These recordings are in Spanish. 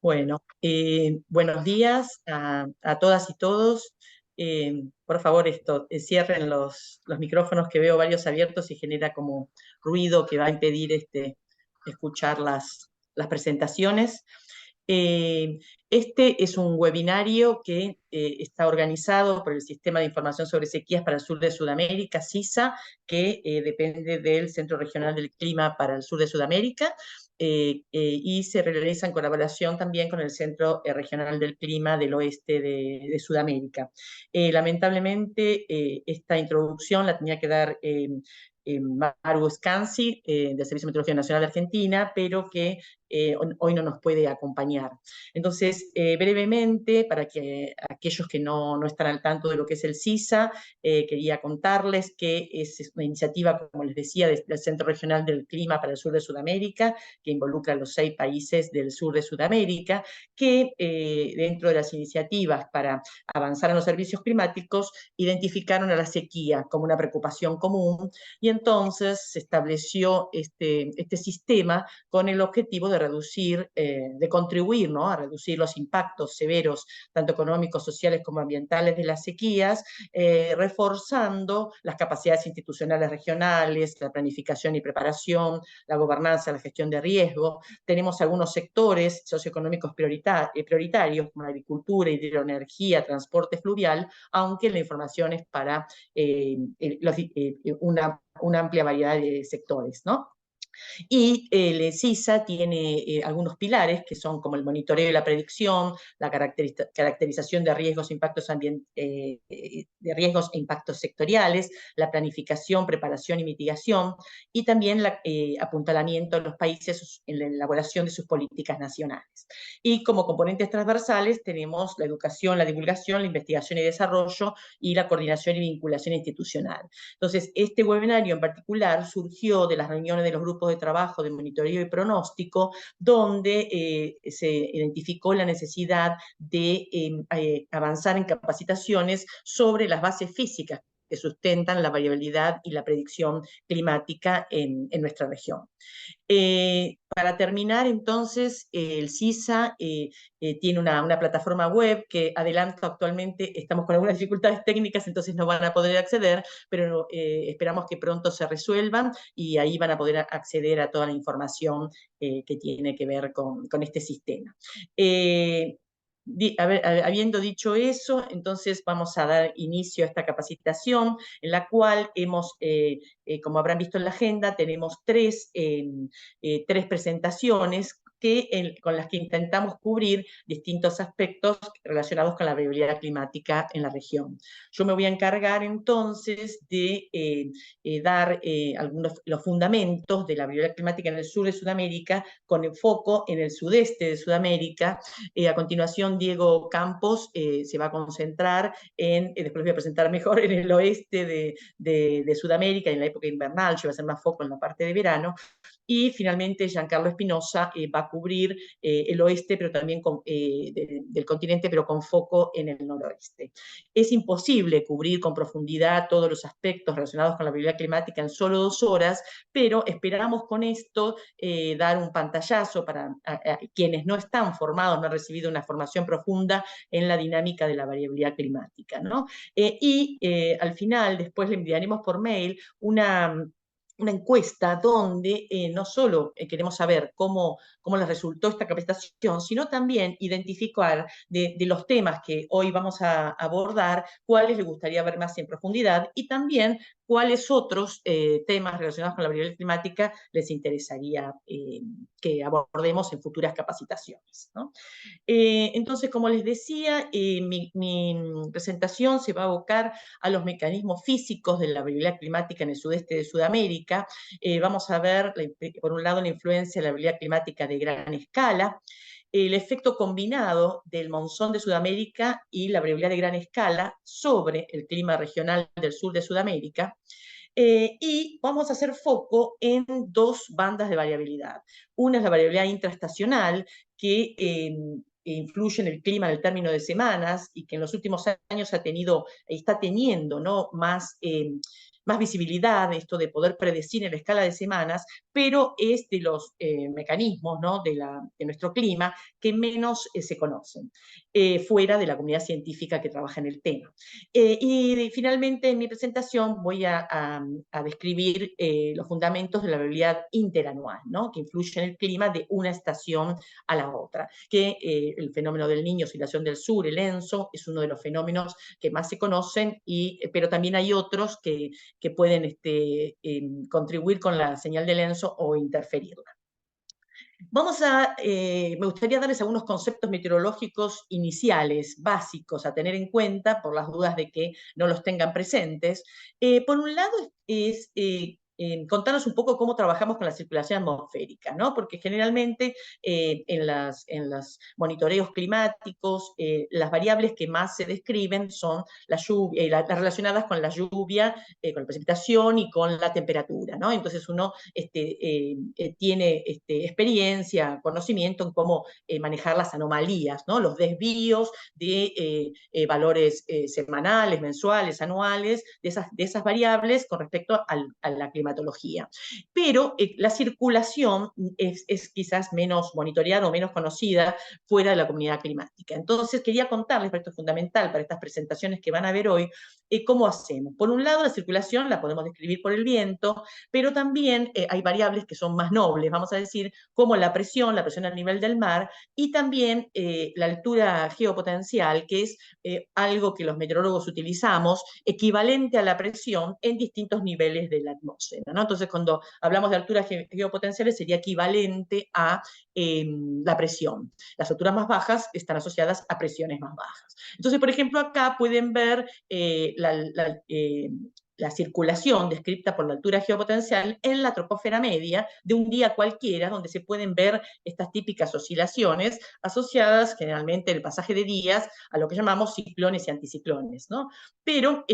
Bueno, buenos días a todas y todos. Por favor, cierren los micrófonos, que veo varios abiertos y genera como ruido que va a impedir escuchar las presentaciones. Eh, este es un webinario que está organizado por el Sistema de Información sobre Sequías para el Sur de Sudamérica, SISA, que depende del Centro Regional del Clima para el Sur de Sudamérica, y se realiza en colaboración también con el Centro Regional del Clima del Oeste de Sudamérica. Lamentablemente, esta introducción la tenía que dar Maru Scanzi, del Servicio de Meteorología Nacional de Argentina, pero que hoy no nos puede acompañar. Entonces, brevemente, para que aquellos que no están al tanto de lo que es el SISA, quería contarles que es una iniciativa, como les decía, del Centro Regional del Clima para el Sur de Sudamérica, que involucra a los 6 países del sur de Sudamérica, que dentro de las iniciativas para avanzar en los servicios climáticos, identificaron a la sequía como una preocupación común, y entonces se estableció este sistema con el objetivo de reducir, de contribuir, ¿no?, a reducir los impactos severos, tanto económicos, sociales como ambientales, de las sequías, reforzando las capacidades institucionales regionales, la planificación y preparación, la gobernanza, la gestión de riesgo. Tenemos algunos sectores socioeconómicos prioritarios, como la agricultura, hidroenergía, transporte fluvial, aunque la información es para una amplia variedad de sectores, ¿no? Y el CISA tiene algunos pilares que son como el monitoreo y la predicción, la caracterización de riesgos, de riesgos e impactos sectoriales, la planificación, preparación y mitigación, y también el apuntalamiento de los países en la elaboración de sus políticas nacionales. Y como componentes transversales tenemos la educación, la divulgación, la investigación y desarrollo, y la coordinación y vinculación institucional. Entonces, este webinario en particular surgió de las reuniones de los grupos de trabajo de monitoreo y pronóstico, donde se identificó la necesidad de avanzar en capacitaciones sobre las bases físicas que sustentan la variabilidad y la predicción climática en nuestra región. Para terminar, entonces, el CISA tiene una plataforma web que, adelanto, actualmente estamos con algunas dificultades técnicas, entonces no van a poder acceder, pero esperamos que pronto se resuelvan y ahí van a poder acceder a toda la información que tiene que ver con este sistema. Habiendo dicho eso, entonces vamos a dar inicio a esta capacitación, en la cual hemos, como habrán visto en la agenda, tenemos tres presentaciones con las que intentamos cubrir distintos aspectos relacionados con la variabilidad climática en la región. Yo me voy a encargar entonces de dar los fundamentos de la variabilidad climática en el sur de Sudamérica, con el foco en el sudeste de Sudamérica. A continuación, Diego Campos se va a concentrar después voy a presentar mejor, en el oeste de Sudamérica, en la época invernal. Yo voy a hacer más foco en la parte de verano. Y finalmente Giancarlo Espinosa va a cubrir el oeste, pero también del continente, pero con foco en el noroeste. Es imposible cubrir con profundidad todos los aspectos relacionados con la variabilidad climática en solo 2 horas, pero esperamos con esto dar un pantallazo para quienes no están formados, no han recibido una formación profunda en la dinámica de la variabilidad climática, ¿no? Al final, después le enviaremos por mail una encuesta donde no solo queremos saber cómo les resultó esta capacitación, sino también identificar de los temas que hoy vamos a abordar, cuáles les gustaría ver más en profundidad, y también cuáles otros temas relacionados con la variabilidad climática les interesaría que abordemos en futuras capacitaciones, ¿no? Entonces, como les decía, mi presentación se va a abocar a los mecanismos físicos de la variabilidad climática en el sudeste de Sudamérica. Vamos a ver, por un lado, la influencia de la variabilidad climática de gran escala, el efecto combinado del monzón de Sudamérica y la variabilidad de gran escala sobre el clima regional del sur de Sudamérica. Y vamos a hacer foco en 2 bandas de variabilidad. Una es la variabilidad intraestacional, que influye en el clima en el término de semanas y que en los últimos años está teniendo, ¿no?, más más visibilidad, esto de poder predecir en la escala de semanas, pero es de los mecanismos, ¿no?, de nuestro clima que menos se conocen, fuera de la comunidad científica que trabaja en el tema. Y finalmente en mi presentación voy a describir los fundamentos de la variabilidad interanual, ¿no?, que influye en el clima de una estación a la otra, que el fenómeno del Niño, oscilación del sur, el ENSO, es uno de los fenómenos que más se conocen, pero también hay otros que pueden contribuir con la señal del ENSO o interferirla. Me gustaría darles algunos conceptos meteorológicos iniciales, básicos, a tener en cuenta, por las dudas de que no los tengan presentes. Por un lado, contarnos un poco cómo trabajamos con la circulación atmosférica, ¿no? Porque generalmente en los monitoreos climáticos, las variables que más se describen son las relacionadas con la lluvia, con la precipitación y con la temperatura, ¿no? Entonces uno tiene experiencia, conocimiento en cómo manejar las anomalías, ¿no?, los desvíos de valores semanales, mensuales, anuales, de esas variables con respecto a la climatología. Pero la circulación es quizás menos monitoreada o menos conocida fuera de la comunidad climática. Entonces quería contarles, porque esto es fundamental para estas presentaciones que van a ver hoy, cómo hacemos. Por un lado, la circulación la podemos describir por el viento, pero también hay variables que son más nobles, vamos a decir, como la presión al nivel del mar, y también la altura geopotencial, que es algo que los meteorólogos utilizamos, equivalente a la presión en distintos niveles de la atmósfera, ¿no? Entonces, cuando hablamos de alturas geopotenciales, sería equivalente a la presión. Las alturas más bajas están asociadas a presiones más bajas. Entonces, por ejemplo, acá pueden ver la circulación descrita por la altura geopotencial en la troposfera media de un día cualquiera, donde se pueden ver estas típicas oscilaciones asociadas generalmente en el pasaje de días a lo que llamamos ciclones y anticiclones, ¿no? Pero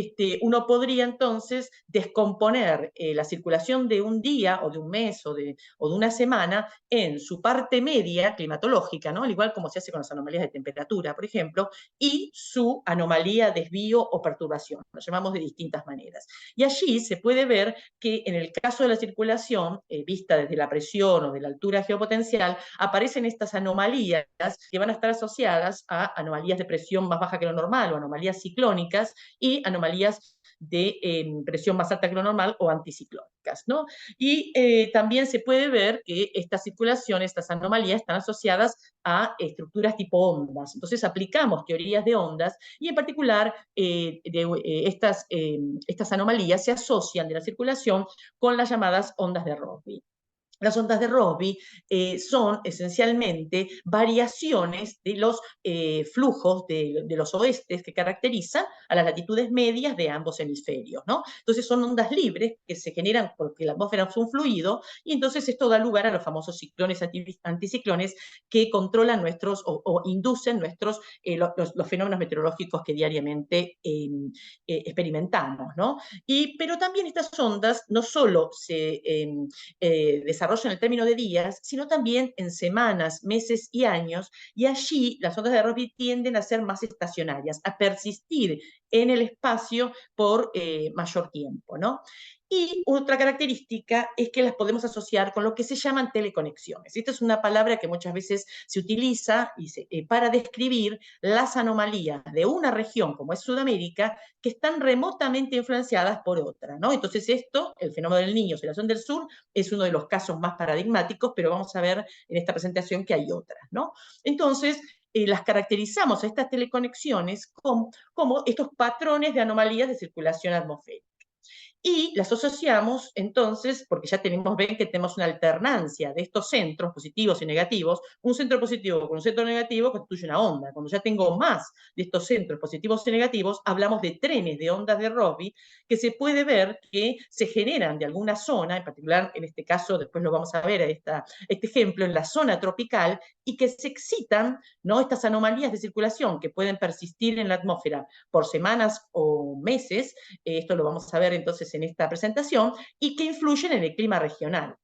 uno podría entonces descomponer la circulación de un día o de un mes o de una semana en su parte media climatológica, ¿no?, al igual como se hace con las anomalías de temperatura, por ejemplo, y su anomalía, desvío o perturbación. Lo llamamos de distintas maneras. Y allí se puede ver que en el caso de la circulación, vista desde la presión o de la altura geopotencial, aparecen estas anomalías que van a estar asociadas a anomalías de presión más baja que lo normal o anomalías ciclónicas y anomalías de presión más alta que lo normal o anticiclónicas, ¿no? Y también se puede ver que esta circulación, estas anomalías están asociadas a estructuras tipo ondas. Entonces aplicamos teorías de ondas y en particular estas anomalías se asocian de la circulación con las llamadas ondas de Rossby. Las ondas de Rossby son esencialmente variaciones de los flujos de los oestes que caracterizan a las latitudes medias de ambos hemisferios, ¿no? Entonces son ondas libres que se generan porque la atmósfera es un fluido y entonces esto da lugar a los famosos ciclones, anticiclones que controlan o inducen los fenómenos meteorológicos que diariamente experimentamos, ¿no? Pero también estas ondas no solo se desarrollan en el término de días, sino también en semanas, meses y años, y allí las ondas de Rossby tienden a ser más estacionarias, a persistir en el espacio por mayor tiempo, ¿no? Y otra característica es que las podemos asociar con lo que se llaman teleconexiones. Esta es una palabra que muchas veces se utiliza para describir las anomalías de una región como es Sudamérica que están remotamente influenciadas por otra, ¿no? Entonces el fenómeno del Niño, oscilación del sur, es uno de los casos más paradigmáticos, pero vamos a ver en esta presentación que hay otras, ¿no? Entonces, las caracterizamos a estas teleconexiones como estos patrones de anomalías de circulación atmosférica. Y las asociamos entonces, porque ya ven que tenemos una alternancia de estos centros positivos y negativos, un centro positivo con un centro negativo constituye una onda. Cuando ya tengo más de estos centros positivos y negativos, hablamos de trenes de ondas de Rossby, que se puede ver que se generan de alguna zona, en particular en este caso, después lo vamos a ver, este ejemplo, en la zona tropical, y que se excitan, ¿no?, estas anomalías de circulación que pueden persistir en la atmósfera por semanas o meses, esto lo vamos a ver entonces en esta presentación, y que influyen en el clima regional.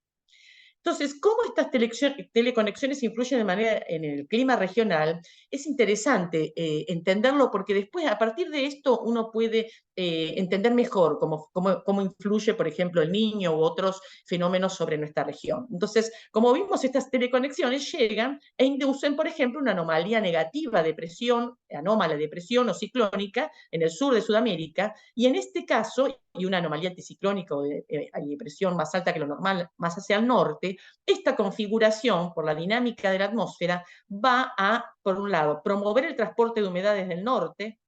Entonces, ¿cómo estas teleconexiones influyen de manera en el clima regional? Es interesante entenderlo porque después, a partir de esto, uno puede entender mejor cómo influye, por ejemplo, el niño u otros fenómenos sobre nuestra región. Entonces, como vimos, estas teleconexiones llegan e inducen, por ejemplo, una anomalía negativa de presión, anómala de presión o ciclónica en el sur de Sudamérica, y en este caso, y una anomalía anticiclónica o de presión más alta que lo normal, más hacia el norte, esta configuración, por la dinámica de la atmósfera, va a, por un lado, promover el transporte de humedades del norte,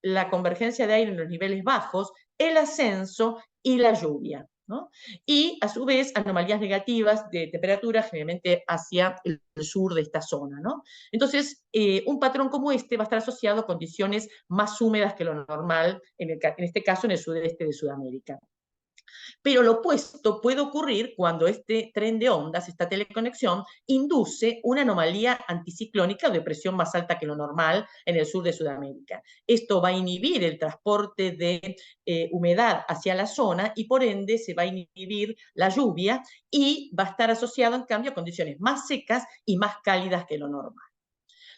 la convergencia de aire en los niveles bajos, el ascenso y la lluvia, ¿no? Y a su vez anomalías negativas de temperatura generalmente hacia el sur de esta zona, ¿no? Entonces, un patrón como este va a estar asociado a condiciones más húmedas que lo normal, en este caso en el sudeste de Sudamérica. Pero lo opuesto puede ocurrir cuando este tren de ondas, esta teleconexión, induce una anomalía anticiclónica de presión más alta que lo normal en el sur de Sudamérica. Esto va a inhibir el transporte de humedad hacia la zona y por ende se va a inhibir la lluvia y va a estar asociado en cambio a condiciones más secas y más cálidas que lo normal.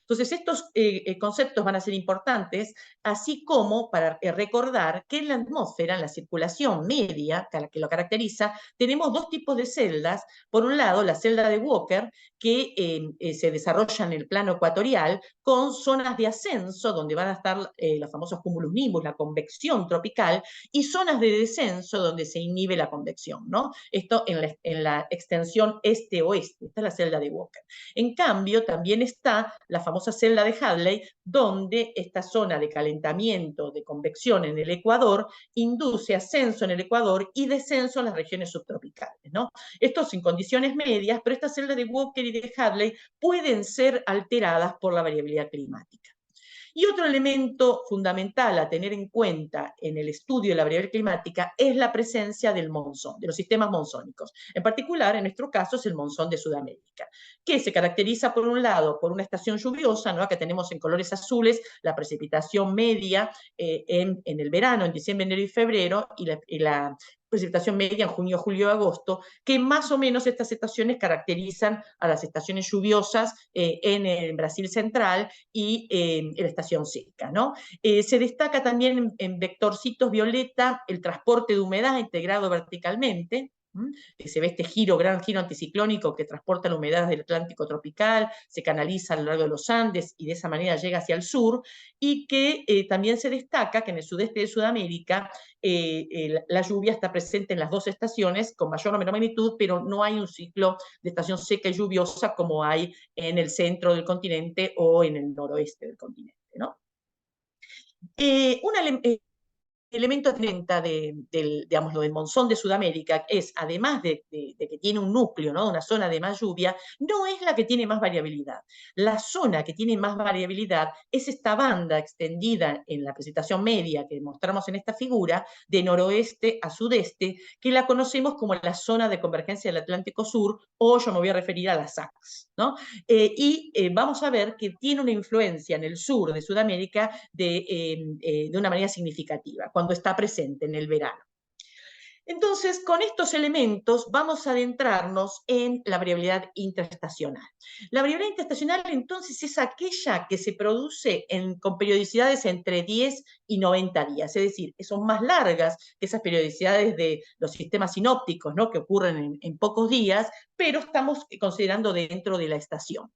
Entonces, estos conceptos van a ser importantes, así como para recordar que en la atmósfera, en la circulación media, que lo caracteriza, tenemos dos tipos de celdas. Por un lado, la celda de Walker, que se desarrolla en el plano ecuatorial, con zonas de ascenso, donde van a estar los famosos cumulus nimbus, la convección tropical, y zonas de descenso, donde se inhibe la convección, ¿no? Esto en la extensión este-oeste. Esta es la celda de Walker. En cambio, también está la famosa celda de Hadley, donde esta zona de calentamiento, de convección en el Ecuador, induce ascenso en el Ecuador y descenso en las regiones subtropicales, ¿no? Esto sin condiciones medias, pero estas celdas de Walker y de Hadley pueden ser alteradas por la variabilidad climática. Y otro elemento fundamental a tener en cuenta en el estudio de la variabilidad climática es la presencia del monzón, de los sistemas monzónicos. En particular, en nuestro caso, es el monzón de Sudamérica, que se caracteriza, por un lado, por una estación lluviosa, ¿no? Acá tenemos en colores azules la precipitación media en el verano, en diciembre, enero y febrero, y la precipitación media en junio, julio y agosto, que más o menos estas estaciones caracterizan a las estaciones lluviosas en el Brasil central y en la estación seca, ¿no? Se destaca también en vectorcitos violeta el transporte de humedad integrado verticalmente, que se ve este gran giro anticiclónico que transporta la humedad del Atlántico tropical, se canaliza a lo largo de los Andes y de esa manera llega hacia el sur, y que también se destaca que en el sudeste de Sudamérica la lluvia está presente en las dos estaciones con mayor o menor magnitud, pero no hay un ciclo de estación seca y lluviosa como hay en el centro del continente o en el noroeste del continente, ¿no? Elemento digamos, del monzón de Sudamérica es, además de que tiene un núcleo, ¿no? Una zona de más lluvia, no es la que tiene más variabilidad. La zona que tiene más variabilidad es esta banda extendida en la presentación media que mostramos en esta figura, de noroeste a sudeste, que la conocemos como la zona de convergencia del Atlántico Sur, o yo me voy a referir a las SACS, ¿no? Vamos a ver que tiene una influencia en el sur de Sudamérica de una manera significativa, cuando está presente en el verano. Entonces, con estos elementos vamos a adentrarnos en la variabilidad intraestacional. La variabilidad intraestacional, entonces, es aquella que se produce con periodicidades entre 10 y 90 días, es decir, son más largas que esas periodicidades de los sistemas sinópticos, ¿no? Que ocurren en pocos días, pero estamos considerando dentro de la estación.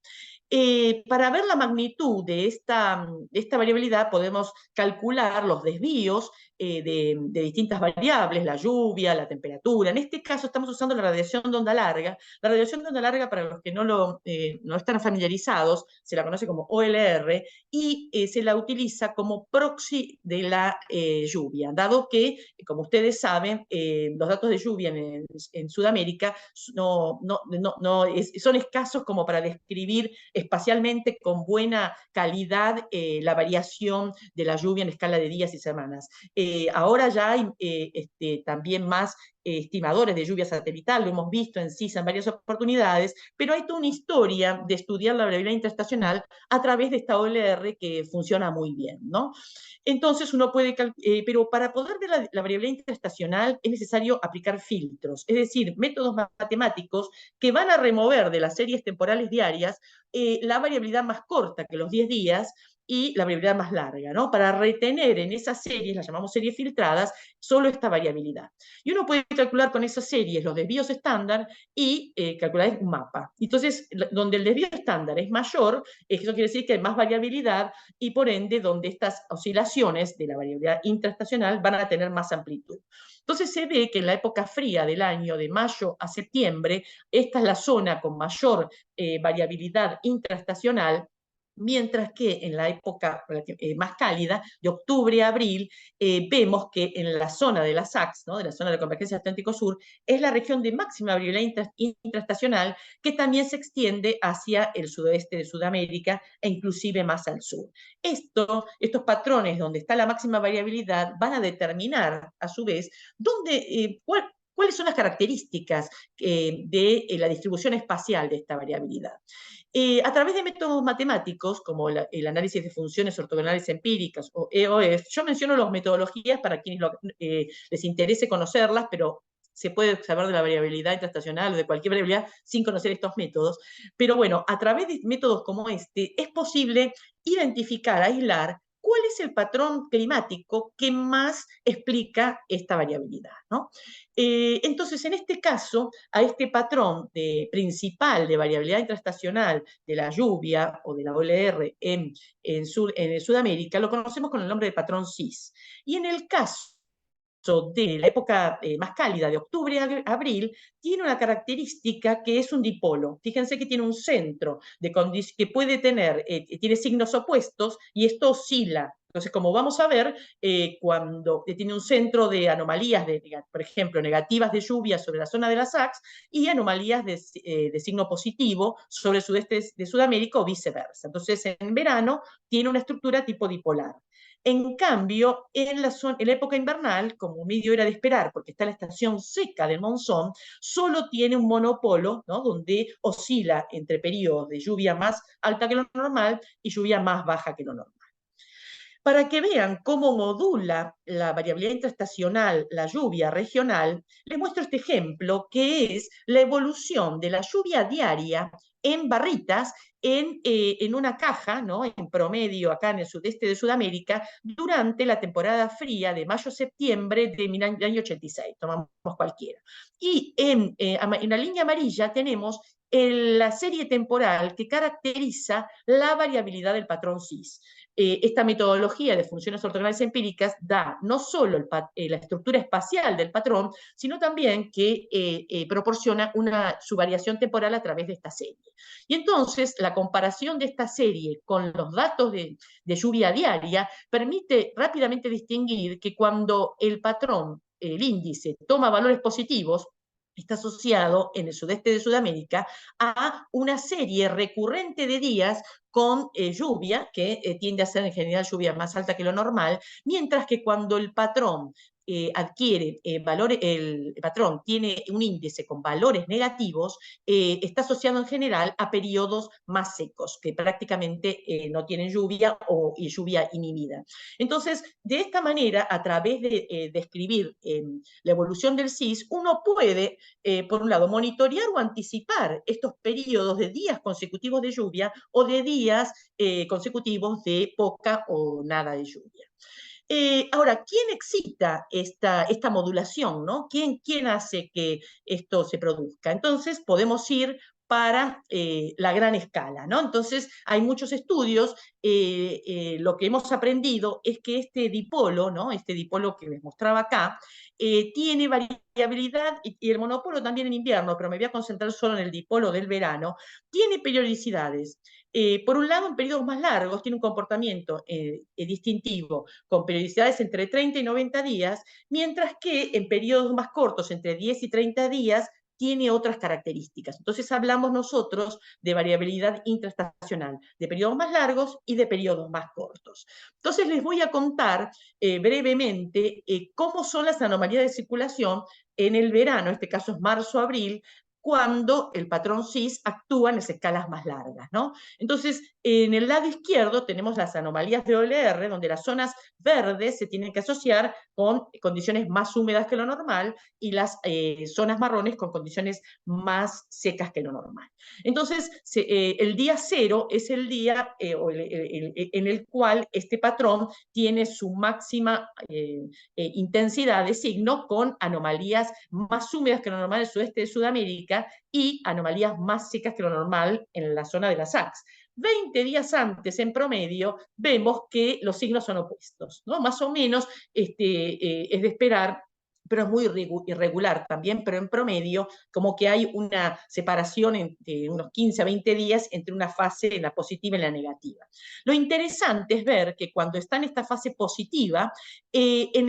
Para ver la magnitud de esta variabilidad podemos calcular los desvíos de distintas variables, la lluvia, la temperatura. En este caso estamos usando la radiación de onda larga. La radiación de onda larga, para los que no están familiarizados, se la conoce como OLR y se la utiliza como proxy de la lluvia, dado que, como ustedes saben, los datos de lluvia en Sudamérica son escasos como para describir espacialmente con buena calidad la variación de la lluvia en escala de días y semanas. Ahora ya hay también más estimadores de lluvia satelital, lo hemos visto en CISA en varias oportunidades, pero hay toda una historia de estudiar la variabilidad intraestacional a través de esta OLR que funciona muy bien, ¿no? Entonces uno puede, pero para poder ver la variabilidad intraestacional es necesario aplicar filtros, es decir, métodos matemáticos que van a remover de las series temporales diarias la variabilidad más corta que los 10 días y la variabilidad más larga, ¿no? Para retener en esas series, las llamamos series filtradas, solo esta variabilidad. Y uno puede calcular con esas series los desvíos estándar y calcular un mapa. Entonces, donde el desvío estándar es mayor, eso quiere decir que hay más variabilidad y por ende donde estas oscilaciones de la variabilidad intraestacional van a tener más amplitud. Entonces se ve que en la época fría del año, de mayo a septiembre, esta es la zona con mayor variabilidad intraestacional, mientras que en la época más cálida, de octubre a abril, vemos que en la zona de la SACS, ¿no? De la zona de la convergencia Atlántico Sur, es la región de máxima variabilidad intraestacional que también se extiende hacia el sudoeste de Sudamérica e inclusive más al sur. Estos patrones donde está la máxima variabilidad van a determinar, a su vez, cuáles son las características de la distribución espacial de esta variabilidad. A través de métodos matemáticos, como el análisis de funciones ortogonales empíricas o EOF, yo menciono las metodologías para quienes les interese conocerlas, pero se puede saber de la variabilidad intraestacional o de cualquier variabilidad sin conocer estos métodos. Pero bueno, a través de métodos como este, es posible identificar, aislar cuál es el patrón climático que más explica esta variabilidad, ¿no? Entonces, en este caso, a este patrón principal de variabilidad intraestacional de la lluvia o de la OLR en Sudamérica, lo conocemos con el nombre de patrón CIS. Y en el caso de la época más cálida, de octubre a abril, tiene una característica que es un dipolo. Fíjense que tiene un centro que puede tener, tiene signos opuestos y esto oscila. Entonces, como vamos a ver, cuando tiene un centro de anomalías, por ejemplo, negativas de lluvia sobre la zona de la SACS y anomalías de signo positivo sobre el sudeste de Sudamérica o viceversa. Entonces, en verano tiene una estructura tipo dipolar. En cambio, en la época invernal, como medio era de esperar, porque está la estación seca del monzón, solo tiene un monopolo, ¿no? Donde oscila entre periodos de lluvia más alta que lo normal y lluvia más baja que lo normal. Para que vean cómo modula la variabilidad intraestacional la lluvia regional, les muestro este ejemplo, que es la evolución de la lluvia diaria en barritas en una caja, ¿no? En promedio acá en el sudeste de Sudamérica, durante la temporada fría de mayo-septiembre del año 86, tomamos cualquiera. Y en la línea amarilla tenemos la serie temporal que caracteriza la variabilidad del patrón CIS. Esta metodología de funciones ortogonales empíricas da no solo la estructura espacial del patrón, sino también que proporciona su variación temporal a través de esta serie. Y entonces la comparación de esta serie con los datos de lluvia diaria permite rápidamente distinguir que cuando el patrón, el índice, toma valores positivos, está asociado en el sudeste de Sudamérica a una serie recurrente de días con lluvia, que tiende a ser en general lluvia más alta que lo normal, mientras que cuando el patrón adquiere valores, el patrón tiene un índice con valores negativos, está asociado en general a periodos más secos, que prácticamente no tienen lluvia o lluvia inhibida. Entonces, de esta manera, a través de describir la evolución del CIS, uno puede, por un lado, monitorear o anticipar estos periodos de días consecutivos de lluvia o de días consecutivos de poca o nada de lluvia. Ahora, ¿quién excita esta modulación? ¿No? ¿Quién hace que esto se produzca? Entonces, podemos ir para la gran escala, ¿no? Entonces, hay muchos estudios. Lo que hemos aprendido es que este dipolo, ¿no? Este dipolo que les mostraba acá, tiene variabilidad y el monopolo también en invierno, pero me voy a concentrar solo en el dipolo del verano, tiene periodicidades. Por un lado, en periodos más largos tiene un comportamiento distintivo, con periodicidades entre 30 y 90 días, mientras que en periodos más cortos, entre 10 y 30 días, tiene otras características. Entonces hablamos nosotros de variabilidad intraestacional, de periodos más largos y de periodos más cortos. Entonces les voy a contar brevemente cómo son las anomalías de circulación en el verano, en este caso es marzo-abril, cuando el patrón cis actúa en las escalas más largas, ¿no? Entonces, en el lado izquierdo tenemos las anomalías de OLR, donde las zonas verdes se tienen que asociar con condiciones más húmedas que lo normal y las zonas marrones con condiciones más secas que lo normal. Entonces, el día cero es el día en el cual este patrón tiene su máxima intensidad de signo con anomalías más húmedas que lo normal en el sudeste de Sudamérica y anomalías más secas que lo normal en la zona de las SACs. 20 días antes, en promedio, vemos que los signos son opuestos, ¿no? Más o menos es de esperar, pero es muy irregular también, pero en promedio, como que hay una separación de unos 15 a 20 días entre una fase, en la positiva y la negativa. Lo interesante es ver que cuando está en esta fase positiva, en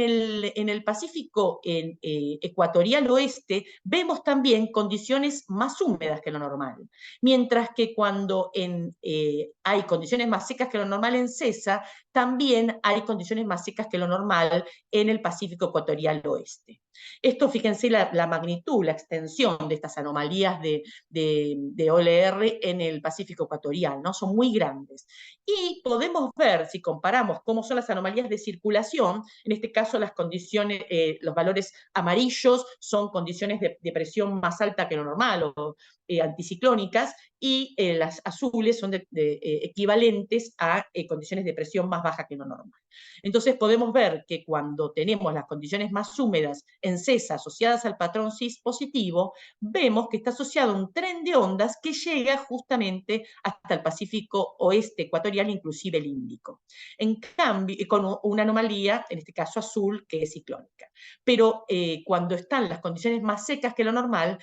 el Pacífico ecuatorial oeste, vemos también condiciones más húmedas que lo normal, mientras que cuando hay condiciones más secas que lo normal en CESA, también hay condiciones más secas que lo normal en el Pacífico ecuatorial oeste. Esto, fíjense la magnitud, la extensión de estas anomalías de OLR en el Pacífico ecuatorial, ¿no? Son muy grandes. Y podemos ver, si comparamos cómo son las anomalías de circulación, en este caso las condiciones, los valores amarillos son condiciones de presión más alta que lo normal o anticiclónicas, y las azules son equivalentes a condiciones de presión más baja que lo normal. Entonces podemos ver que cuando tenemos las condiciones más húmedas en CESA asociadas al patrón cis positivo, vemos que está asociado a un tren de ondas que llega justamente hasta el Pacífico oeste ecuatorial, inclusive el Índico. En cambio, con una anomalía, en este caso azul, que es ciclónica. Pero cuando están las condiciones más secas que lo normal,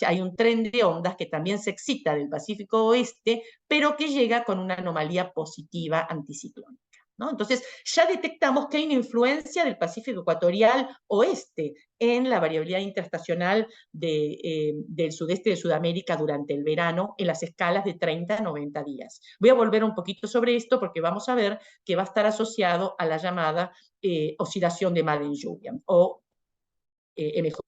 hay un tren de ondas que también se excita del Pacífico oeste, pero que llega con una anomalía positiva anticiclónica, ¿no? Entonces, ya detectamos que hay una influencia del Pacífico ecuatorial oeste en la variabilidad interestacional del sudeste de Sudamérica durante el verano en las escalas de 30 a 90 días. Voy a volver un poquito sobre esto porque vamos a ver que va a estar asociado a la llamada oscilación de Madden-Julian o MJ.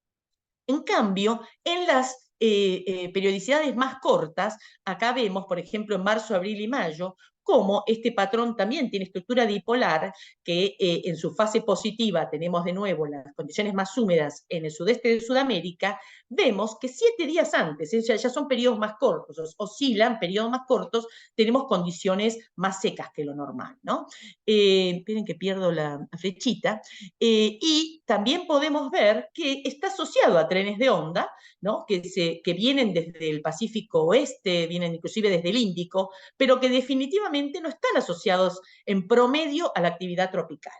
En cambio, en las periodicidades más cortas, acá vemos, por ejemplo, en marzo, abril y mayo, cómo este patrón también tiene estructura dipolar, que en su fase positiva tenemos de nuevo las condiciones más húmedas en el sudeste de Sudamérica, vemos que 7 días antes, ya son periodos más cortos, oscilan periodos más cortos, tenemos condiciones más secas que lo normal, ¿no? Esperen que pierdo la flechita. Y también podemos ver que está asociado a trenes de onda, ¿no? que vienen desde el Pacífico oeste, vienen inclusive desde el Índico, pero que definitivamente no están asociados en promedio a la actividad tropical.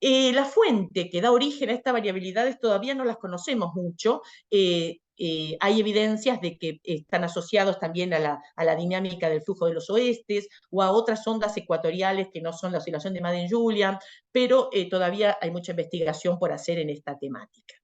La fuente que da origen a estas variabilidades todavía no las conocemos mucho. Hay evidencias de que están asociados también a la dinámica del flujo de los oestes o a otras ondas ecuatoriales que no son la oscilación de Madden-Julian, pero todavía hay mucha investigación por hacer en esta temática.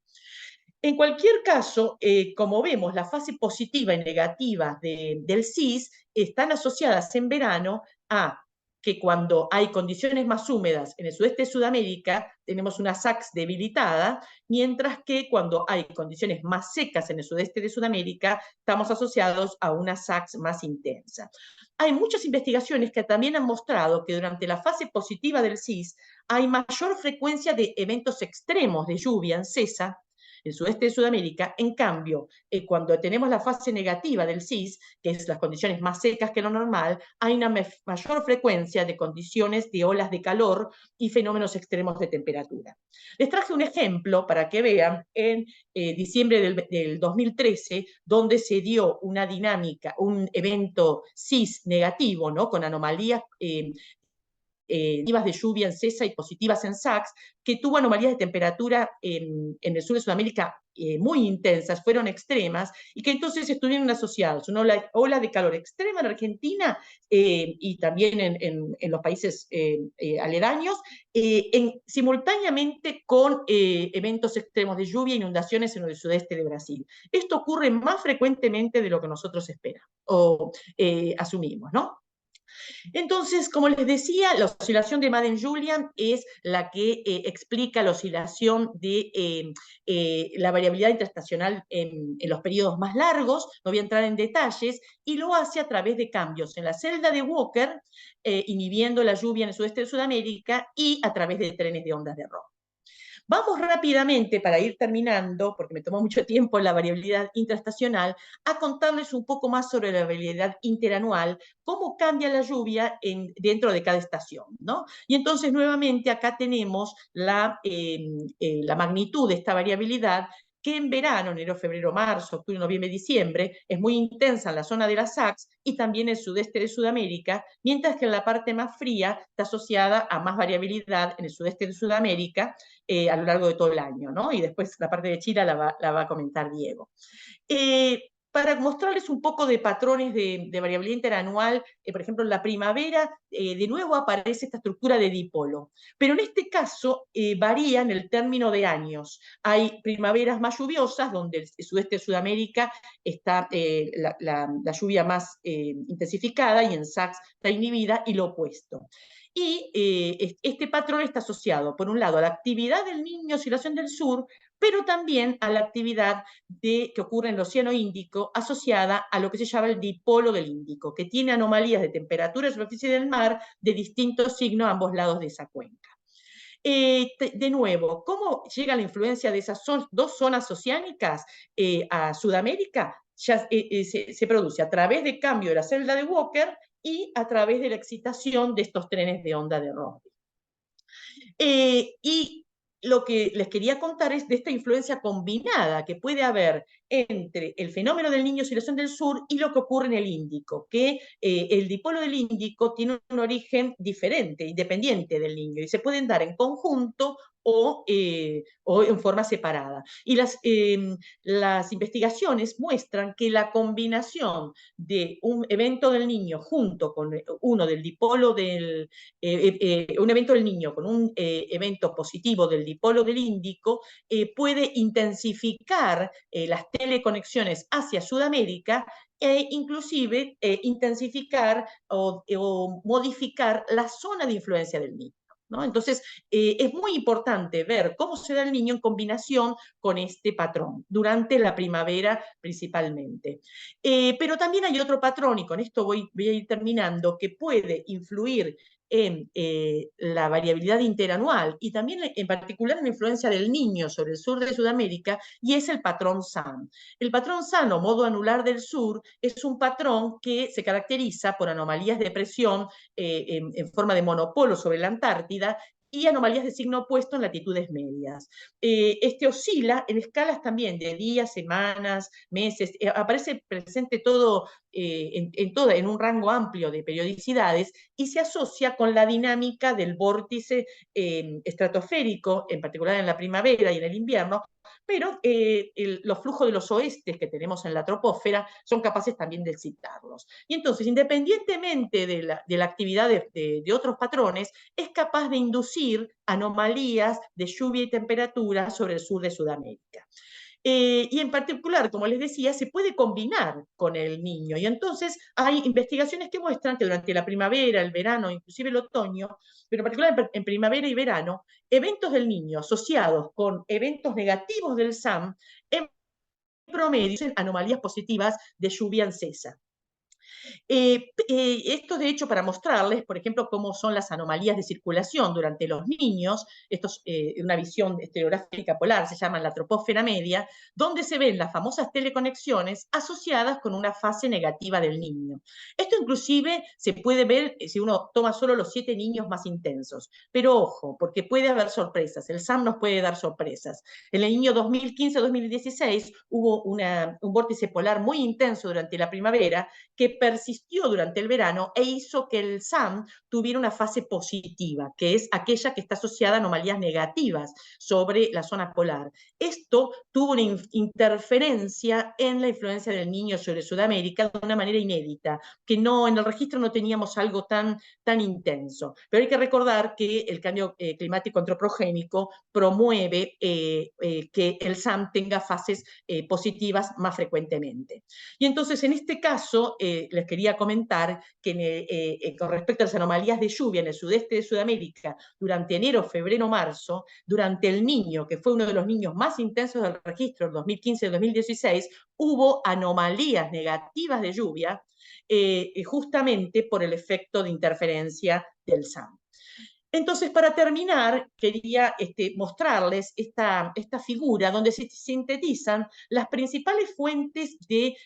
En cualquier caso, como vemos, la fase positiva y negativa del CIS están asociadas en verano a que cuando hay condiciones más húmedas en el sudeste de Sudamérica, tenemos una SACS debilitada, mientras que cuando hay condiciones más secas en el sudeste de Sudamérica, estamos asociados a una SACS más intensa. Hay muchas investigaciones que también han mostrado que durante la fase positiva del CIS hay mayor frecuencia de eventos extremos de lluvia en CESA, el sudeste de Sudamérica. En cambio, cuando tenemos la fase negativa del CIS, que es las condiciones más secas que lo normal, hay una mayor frecuencia de condiciones de olas de calor y fenómenos extremos de temperatura. Les traje un ejemplo para que vean en diciembre del 2013, donde se dio una dinámica, un evento CIS negativo, ¿no? Con anomalías negativas de lluvia en CESA y positivas en SACS, que tuvo anomalías de temperatura en el sur de Sudamérica muy intensas, fueron extremas, y que entonces estuvieron asociados una ola de calor extrema en Argentina y también en los países aledaños, simultáneamente con eventos extremos de lluvia e inundaciones en el sudeste de Brasil. Esto ocurre más frecuentemente de lo que nosotros esperamos o asumimos, ¿no? Entonces, como les decía, la oscilación de Madden-Julian es la que explica la oscilación de la variabilidad interestacional en los periodos más largos, no voy a entrar en detalles, y lo hace a través de cambios en la celda de Walker, inhibiendo la lluvia en el sudeste de Sudamérica, y a través de trenes de ondas de Ross. Vamos rápidamente, para ir terminando, porque me tomó mucho tiempo la variabilidad intraestacional, a contarles un poco más sobre la variabilidad interanual, cómo cambia la lluvia dentro de cada estación, ¿no? Y entonces, nuevamente, acá tenemos la magnitud de esta variabilidad, que en verano, enero, febrero, marzo, octubre, noviembre, diciembre, es muy intensa en la zona de las SACs y también en el sudeste de Sudamérica, mientras que en la parte más fría está asociada a más variabilidad en el sudeste de Sudamérica, a lo largo de todo el año, ¿no? Y después la parte de Chile la va a comentar Diego. Para mostrarles un poco de patrones de variabilidad interanual, por ejemplo, en la primavera, de nuevo aparece esta estructura de dipolo, pero en este caso varía en el término de años. Hay primaveras más lluviosas, donde el sudeste de Sudamérica está la lluvia más intensificada, y en SACS está inhibida, y lo opuesto. Y este patrón está asociado, por un lado, a la actividad del Niño Oscilación del Sur, pero también a la actividad que ocurre en el Océano Índico, asociada a lo que se llama el dipolo del Índico, que tiene anomalías de temperatura y superficie del mar de distintos signos a ambos lados de esa cuenca. De nuevo, ¿cómo llega la influencia de esas dos zonas oceánicas a Sudamérica? Ya se produce a través de cambio de la celda de Walker y a través de la excitación de estos trenes de onda de Rossby. Y lo que les quería contar es de esta influencia combinada que puede haber entre el fenómeno del Niño Oscilación del Sur y lo que ocurre en el Índico, que el dipolo del Índico tiene un origen diferente, independiente del Niño, y se pueden dar en conjunto o en forma separada. Y las investigaciones muestran que la combinación de un evento del Niño junto con uno del dipolo un evento del Niño con un evento positivo del dipolo del Índico puede intensificar las teleconexiones hacia Sudamérica e inclusive intensificar o modificar la zona de influencia del Niño, ¿no? Entonces, es muy importante ver cómo se da el Niño en combinación con este patrón, durante la primavera principalmente. Pero también hay otro patrón, y con esto voy a ir terminando, que puede influir en la variabilidad interanual y también en particular en la influencia del Niño sobre el sur de Sudamérica, y es el patrón SAN. El patrón SAN, o modo anular del sur, es un patrón que se caracteriza por anomalías de presión en forma de monopolo sobre la Antártida y anomalías de signo opuesto en latitudes medias. Este oscila en escalas también de días, semanas, meses, aparece presente todo en un rango amplio de periodicidades, y se asocia con la dinámica del vórtice estratosférico, en particular en la primavera y en el invierno, pero los flujos de los oestes que tenemos en la troposfera son capaces también de excitarlos. Y entonces, independientemente de la actividad de otros patrones, es capaz de inducir anomalías de lluvia y temperatura sobre el sur de Sudamérica. Y en particular, como les decía, se puede combinar con el Niño. Y entonces hay investigaciones que muestran que durante la primavera, el verano, inclusive el otoño, pero en particular en primavera y verano, eventos del Niño asociados con eventos negativos del SAM, en promedio, anomalías positivas de lluvia en CESA. Esto, de hecho, para mostrarles, por ejemplo, cómo son las anomalías de circulación durante los niños. Esto es una visión estereográfica polar, se llama la troposfera media, donde se ven las famosas teleconexiones asociadas con una fase negativa del niño. Esto inclusive se puede ver si uno toma solo los 7 niños más intensos. Pero ojo, porque puede haber sorpresas. El SAM nos puede dar sorpresas. En el niño 2015-2016 hubo un vórtice polar muy intenso durante la primavera, que persistió durante el verano e hizo que el SAM tuviera una fase positiva, que es aquella que está asociada a anomalías negativas sobre la zona polar. Esto tuvo una interferencia en la influencia del Niño sobre Sudamérica de una manera inédita, que no, en el registro no teníamos algo tan intenso. Pero hay que recordar que el cambio climático antropogénico promueve que el SAM tenga fases positivas más frecuentemente. Y entonces, en este caso, les quería comentar que con respecto a las anomalías de lluvia en el sudeste de Sudamérica durante enero, febrero, marzo, durante el Niño, que fue uno de los niños más intensos del registro, el 2015 y el 2016, hubo anomalías negativas de lluvia justamente por el efecto de interferencia del SAM. Entonces, para terminar, quería mostrarles esta figura donde se sintetizan las principales fuentes de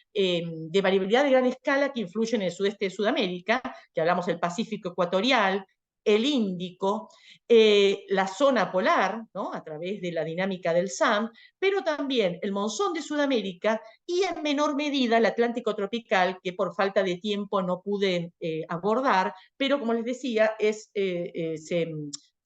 variabilidad de gran escala que influyen en el sudeste de Sudamérica, que hablamos del Pacífico ecuatorial, el Índico, la zona polar, ¿no? A través de la dinámica del SAM, pero también el monzón de Sudamérica y en menor medida el Atlántico tropical, que por falta de tiempo no pude abordar, pero como les decía,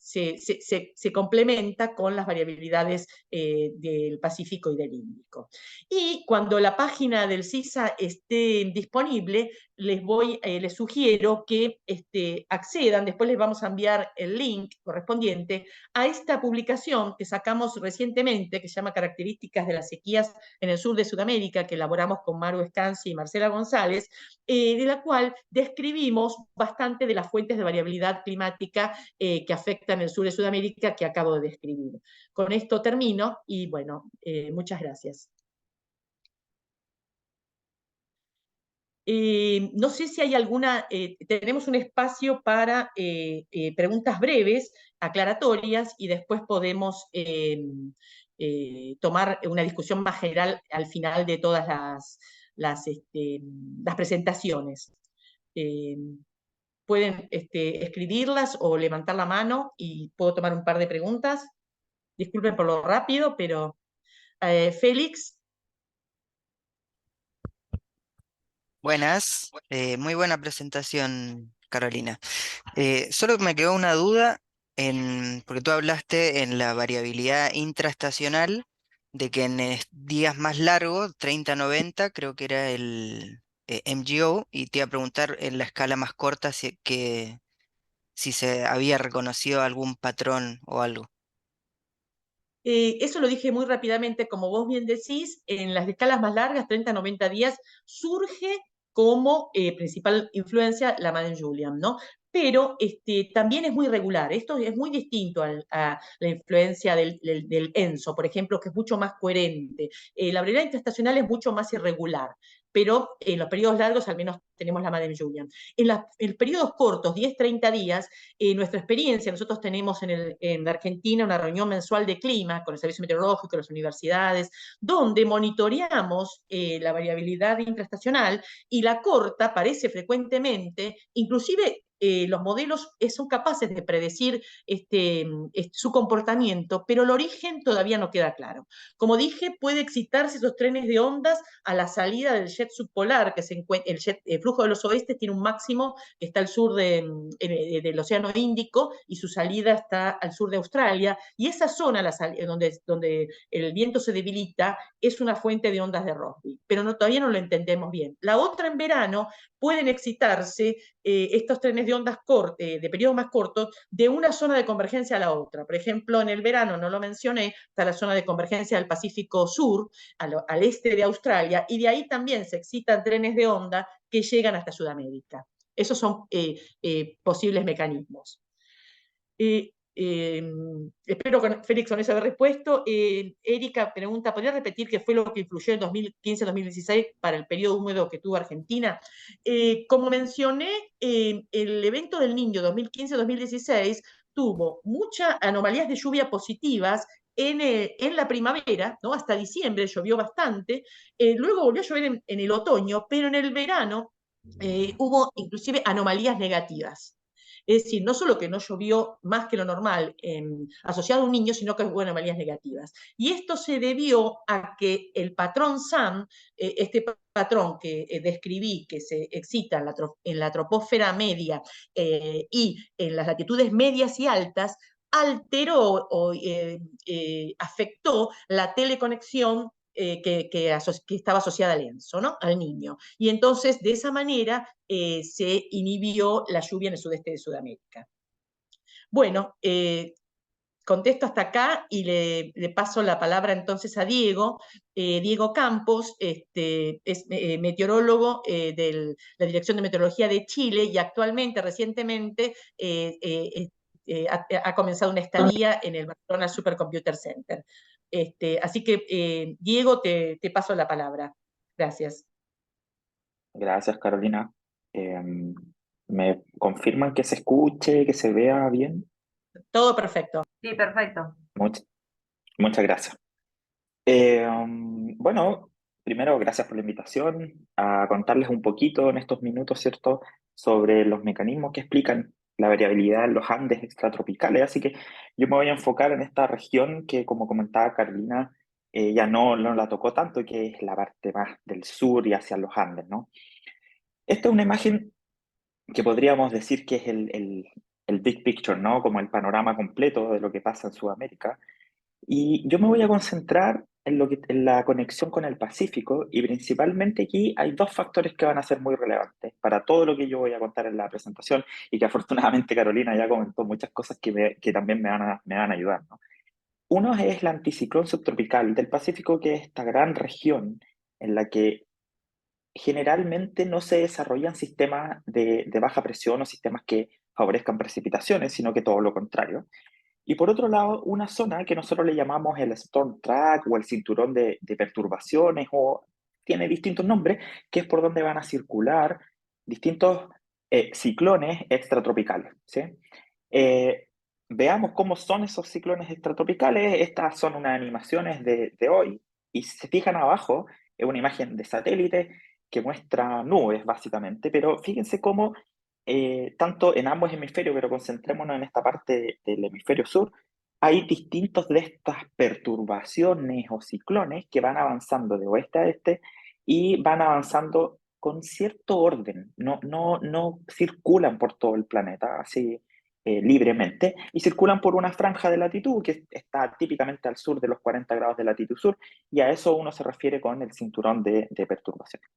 se complementa con las variabilidades del Pacífico y del Índico. Y cuando la página del CISA esté disponible, les sugiero que accedan, después les vamos a enviar el link correspondiente a esta publicación que sacamos recientemente, que se llama Características de las sequías en el sur de Sudamérica, que elaboramos con Maru Escanzi y Marcela González, de la cual describimos bastante de las fuentes de variabilidad climática que afectan el sur de Sudamérica que acabo de describir. Con esto termino y bueno, muchas gracias. No sé si hay alguna, tenemos un espacio para preguntas breves, aclaratorias, y después podemos tomar una discusión más general al final de todas las presentaciones. Pueden escribirlas o levantar la mano y puedo tomar un par de preguntas. Disculpen por lo rápido, pero Félix. Buenas, muy buena presentación, Carolina. Solo me quedó una duda porque tú hablaste en la variabilidad intraestacional de que en días más largos, 30-90, creo que era el MGO, y te iba a preguntar en la escala más corta si se había reconocido algún patrón o algo. Eso lo dije muy rápidamente, como vos bien decís, en las escalas más largas, 30-90 días, surge como principal influencia la Madden-Julian, ¿no? Pero también es muy regular. Esto es muy distinto a la influencia del ENSO, por ejemplo, que es mucho más coherente. La variabilidad interestacional es mucho más irregular, pero en los periodos largos al menos tenemos la Madden-Julian. En periodos cortos, 10-30 días, nuestra experiencia, nosotros tenemos en Argentina una reunión mensual de clima con el Servicio Meteorológico, las universidades, donde monitoreamos la variabilidad intraestacional y la corta aparece frecuentemente, inclusive los modelos son capaces de predecir su comportamiento, pero el origen todavía no queda claro. Como dije, puede excitarse esos trenes de ondas a la salida del jet subpolar, que se encuentra, el flujo de los oestes tiene un máximo que está al sur del Océano Índico y su salida está al sur de Australia, y esa zona donde el viento se debilita es una fuente de ondas de Rossby, pero todavía no lo entendemos bien. La otra, en verano, pueden excitarse estos trenes de ondas de periodos más cortos de una zona de convergencia a la otra. Por ejemplo, en el verano, no lo mencioné, está la zona de convergencia del Pacífico Sur, al este de Australia, y de ahí también se excitan trenes de onda que llegan hasta Sudamérica. Esos son posibles mecanismos. Espero, Félix, con eso haber respuesto. Erika pregunta, ¿podría repetir qué fue lo que influyó en 2015-2016 para el periodo húmedo que tuvo Argentina? Como mencioné, el evento del Niño 2015-2016 tuvo muchas anomalías de lluvia positivas en la primavera, ¿no? Hasta diciembre llovió bastante, luego volvió a llover en el otoño, pero en el verano hubo inclusive anomalías negativas. Es decir, no solo que no llovió más que lo normal asociado a un niño, sino que hubo anomalías negativas. Y esto se debió a que el patrón SAM, este patrón que describí, que se excita en la troposfera media y en las latitudes medias y altas, alteró o afectó la teleconexión que estaba asociada al ENSO, ¿no? Al niño. Y entonces, de esa manera, se inhibió la lluvia en el sudeste de Sudamérica. Bueno, contesto hasta acá y le paso la palabra entonces a Diego. Diego Campos es meteorólogo de la Dirección de Meteorología de Chile y actualmente, recientemente, ha comenzado una estadía en el Barcelona Supercomputer Center. Así que, Diego, te paso la palabra. Gracias. Gracias, Carolina. ¿Me confirman que se escuche, que se vea bien? Todo perfecto. Sí, perfecto. Much- Muchas gracias. Bueno, primero, gracias por la invitación a contarles un poquito en estos minutos, ¿cierto?, sobre los mecanismos que explican la variabilidad en los Andes extratropicales. Así que yo me voy a enfocar en esta región que, como comentaba Carolina, ya no la tocó tanto, que es la parte más del sur y hacia los Andes, ¿no? Esta es una imagen que podríamos decir que es el big picture, ¿no? Como el panorama completo de lo que pasa en Sudamérica. Y yo me voy a concentrar en la conexión con el Pacífico, y principalmente aquí hay dos factores que van a ser muy relevantes para todo lo que yo voy a contar en la presentación, y que afortunadamente Carolina ya comentó muchas cosas que también me van a ayudar, ¿no? Uno es el anticiclón subtropical del Pacífico, que es esta gran región en la que generalmente no se desarrollan sistemas de baja presión o sistemas que favorezcan precipitaciones, sino que todo lo contrario. Y por otro lado, una zona que nosotros le llamamos el Storm Track o el cinturón de perturbaciones, o tiene distintos nombres, que es por donde van a circular distintos ciclones extratropicales, ¿sí? Eh, Veamos cómo son esos ciclones extratropicales. Estas son unas animaciones de hoy, y si se fijan abajo, es una imagen de satélite que muestra nubes, básicamente, pero fíjense cómo tanto en ambos hemisferios, pero concentrémonos en esta parte del hemisferio sur, hay distintos de estas perturbaciones o ciclones que van avanzando de oeste a este, y van avanzando con cierto orden, no circulan por todo el planeta así libremente, y circulan por una franja de latitud que está típicamente al sur de los 40 grados de latitud sur, y a eso uno se refiere con el cinturón de perturbaciones.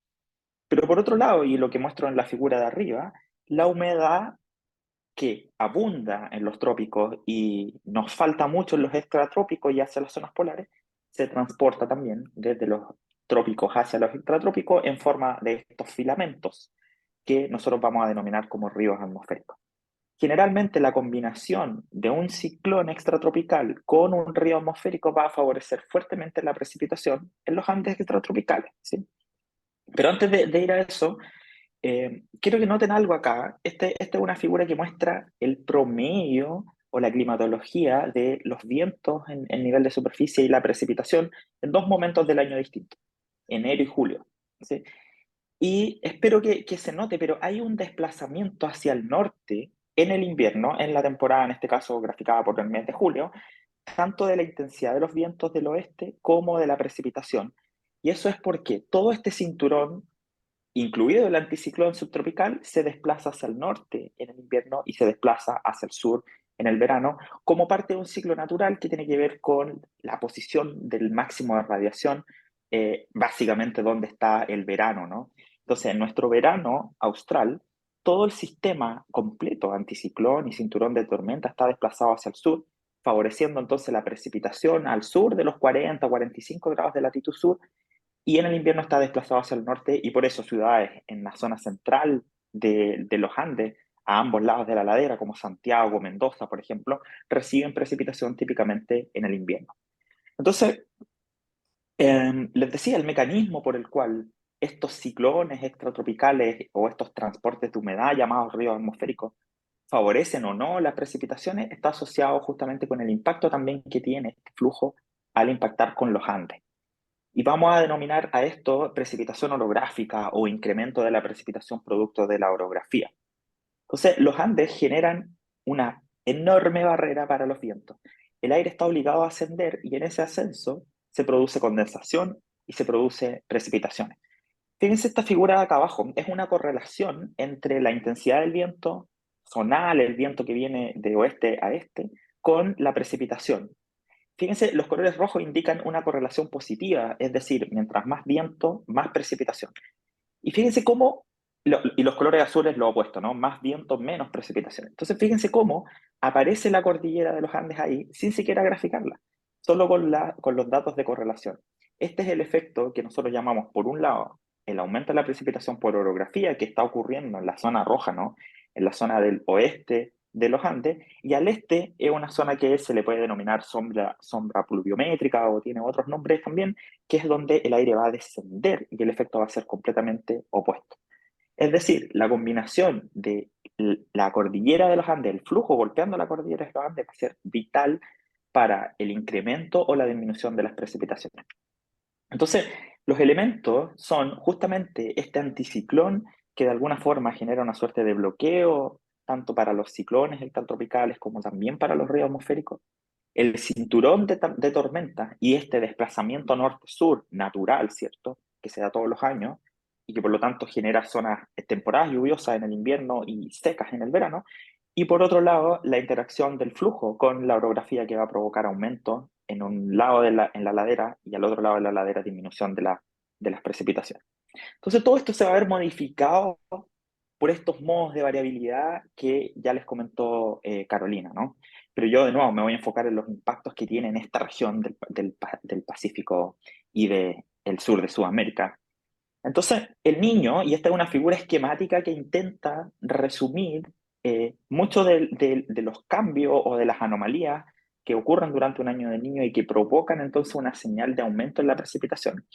Pero por otro lado, y lo que muestro en la figura de arriba, la humedad que abunda en los trópicos y nos falta mucho en los extratrópicos y hacia las zonas polares, se transporta también desde los trópicos hacia los extratrópicos en forma de estos filamentos que nosotros vamos a denominar como ríos atmosféricos. Generalmente la combinación de un ciclón extratropical con un río atmosférico va a favorecer fuertemente la precipitación en los Andes extratropicales, ¿sí? Pero antes de ir a eso, quiero que noten algo acá. Esta es una figura que muestra el promedio o la climatología de los vientos en nivel de superficie y la precipitación en dos momentos del año distintos, enero y julio, ¿sí? Y espero que se note, pero hay un desplazamiento hacia el norte en el invierno, en la temporada, en este caso graficada por el mes de julio, tanto de la intensidad de los vientos del oeste como de la precipitación. Y eso es porque todo este cinturón, incluido el anticiclón subtropical, se desplaza hacia el norte en el invierno y se desplaza hacia el sur en el verano, como parte de un ciclo natural que tiene que ver con la posición del máximo de radiación, básicamente donde está el verano, ¿no? Entonces, en nuestro verano austral, todo el sistema completo, anticiclón y cinturón de tormenta, está desplazado hacia el sur, favoreciendo entonces la precipitación al sur de los 40 45 grados de latitud sur, y en el invierno está desplazado hacia el norte, y por eso ciudades en la zona central de los Andes, a ambos lados de la ladera, como Santiago, Mendoza, por ejemplo, reciben precipitación típicamente en el invierno. Entonces, les decía, el mecanismo por el cual estos ciclones extratropicales o estos transportes de humedad llamados ríos atmosféricos favorecen o no las precipitaciones está asociado justamente con el impacto también que tiene este flujo al impactar con los Andes. Y vamos a denominar a esto precipitación orográfica o incremento de la precipitación producto de la orografía. Entonces, los Andes generan una enorme barrera para los vientos. El aire está obligado a ascender, y en ese ascenso se produce condensación y se produce precipitaciones. Fíjense esta figura de acá abajo, es una correlación entre la intensidad del viento zonal, el viento que viene de oeste a este, con la precipitación. Fíjense, los colores rojos indican una correlación positiva, es decir, mientras más viento, más precipitación. Y fíjense cómo y los colores azules lo opuesto, ¿no? Más viento, menos precipitación. Entonces, fíjense cómo aparece la cordillera de los Andes ahí sin siquiera graficarla, solo con los datos de correlación. Este es el efecto que nosotros llamamos, por un lado, el aumento de la precipitación por orografía que está ocurriendo en la zona roja, ¿no? En la zona del oeste de los Andes, y al este es una zona que se le puede denominar sombra pluviométrica o tiene otros nombres también, que es donde el aire va a descender y el efecto va a ser completamente opuesto. Es decir, la combinación de la cordillera de los Andes, el flujo golpeando la cordillera de los Andes va a ser vital para el incremento o la disminución de las precipitaciones. Entonces, los elementos son justamente este anticiclón que de alguna forma genera una suerte de bloqueo, tanto para los ciclones tropicales como también para los ríos atmosféricos. El cinturón de tormentas y este desplazamiento norte-sur natural, ¿cierto? Que se da todos los años y que por lo tanto genera zonas temporadas lluviosas en el invierno y secas en el verano. Y por otro lado, la interacción del flujo con la orografía que va a provocar aumento en un lado en la ladera y al otro lado de la ladera disminución de las precipitaciones. Entonces todo esto se va a ver modificado por estos modos de variabilidad que ya les comentó Carolina, ¿no? Pero yo de nuevo me voy a enfocar en los impactos que tiene en esta región del Pacífico y del sur de Sudamérica. Entonces, el niño, y esta es una figura esquemática que intenta resumir muchos de los cambios o de las anomalías que ocurren durante un año del niño y que provocan entonces una señal de aumento en la precipitación.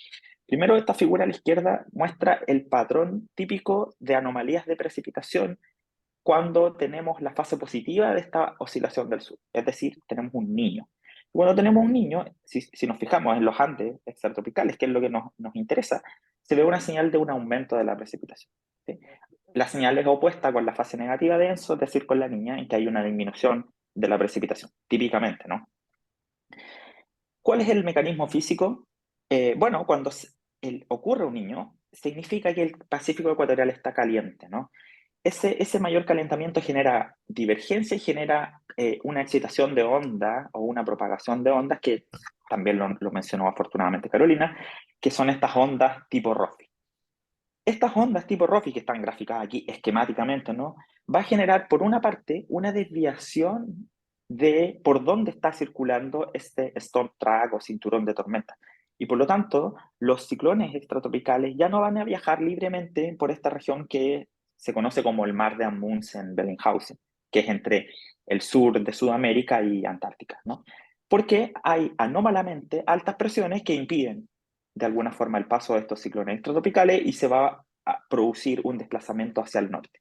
Primero, esta figura a la izquierda muestra el patrón típico de anomalías de precipitación cuando tenemos la fase positiva de esta oscilación del sur, es decir, tenemos un niño. Cuando tenemos un niño, si nos fijamos en los Andes extratropicales, que es lo que nos interesa, se ve una señal de un aumento de la precipitación. ¿Sí? La señal es opuesta con la fase negativa de ENSO, es decir, con la niña, en que hay una disminución de la precipitación, típicamente, ¿no? ¿Cuál es el mecanismo físico? Bueno, cuando ocurre un niño, significa que el Pacífico ecuatorial está caliente, ¿no? Ese mayor calentamiento genera divergencia y genera una excitación de onda o una propagación de ondas que también lo mencionó afortunadamente Carolina, que son estas ondas tipo Rossby. Estas ondas tipo Rossby que están graficadas aquí esquemáticamente, ¿no? Va a generar por una parte una desviación de por dónde está circulando este storm track o cinturón de tormenta. Y por lo tanto, los ciclones extratropicales ya no van a viajar libremente por esta región que se conoce como el Mar de Amundsen-Bellinghausen, que es entre el sur de Sudamérica y Antártica, ¿no? Porque hay anómalamente altas presiones que impiden de alguna forma el paso de estos ciclones extratropicales y se va a producir un desplazamiento hacia el norte.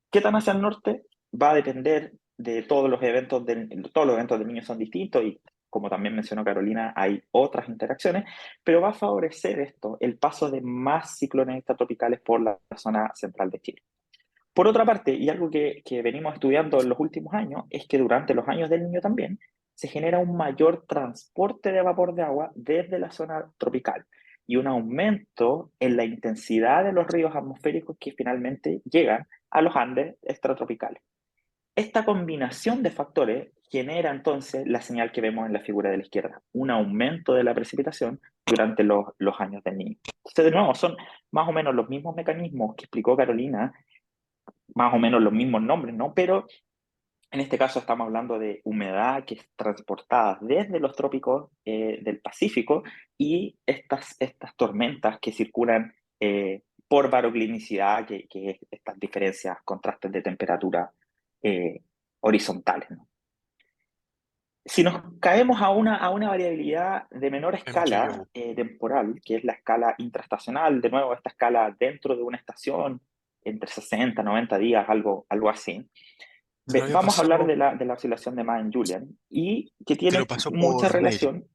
¿Qué tan hacia el norte? Va a depender de todos los eventos del niño son distintos y como también mencionó Carolina, hay otras interacciones, pero va a favorecer esto, el paso de más ciclones extratropicales por la zona central de Chile. Por otra parte, y algo que venimos estudiando en los últimos años, es que durante los años del niño también se genera un mayor transporte de vapor de agua desde la zona tropical y un aumento en la intensidad de los ríos atmosféricos que finalmente llegan a los Andes extratropicales. Esta combinación de factores genera entonces la señal que vemos en la figura de la izquierda, un aumento de la precipitación durante los años del niño. Entonces, de nuevo, son más o menos los mismos mecanismos que explicó Carolina, más o menos los mismos nombres, ¿no? Pero en este caso estamos hablando de humedad que es transportada desde los trópicos del Pacífico y estas tormentas que circulan por baroclinicidad, que es estas diferencias, contrastes de temperatura eh, horizontales, ¿no? Si nos caemos a una variabilidad de menor escala temporal, que es la escala intraestacional, de nuevo esta escala dentro de una estación, entre 60 90 días, algo así, Me lo había vamos a hablar pasado, de la oscilación de Mann-Julian y que te lo tiene pasó mucha por mail, relación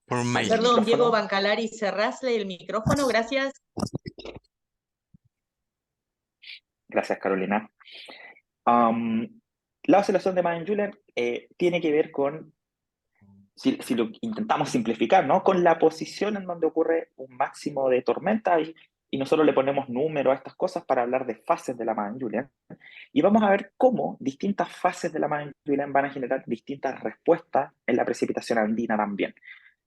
por al mail. Perdón, Diego micrófono. Bancalari, cerrasle el micrófono, gracias. Gracias, Carolina. Um, la oscilación de Mann-Julian tiene que ver con, si lo intentamos simplificar, ¿no? Con la posición en donde ocurre un máximo de tormenta y nosotros le ponemos número a estas cosas para hablar de fases de la Mann-Julian. Y vamos a ver cómo distintas fases de la Mann-Julian van a generar distintas respuestas en la precipitación andina también.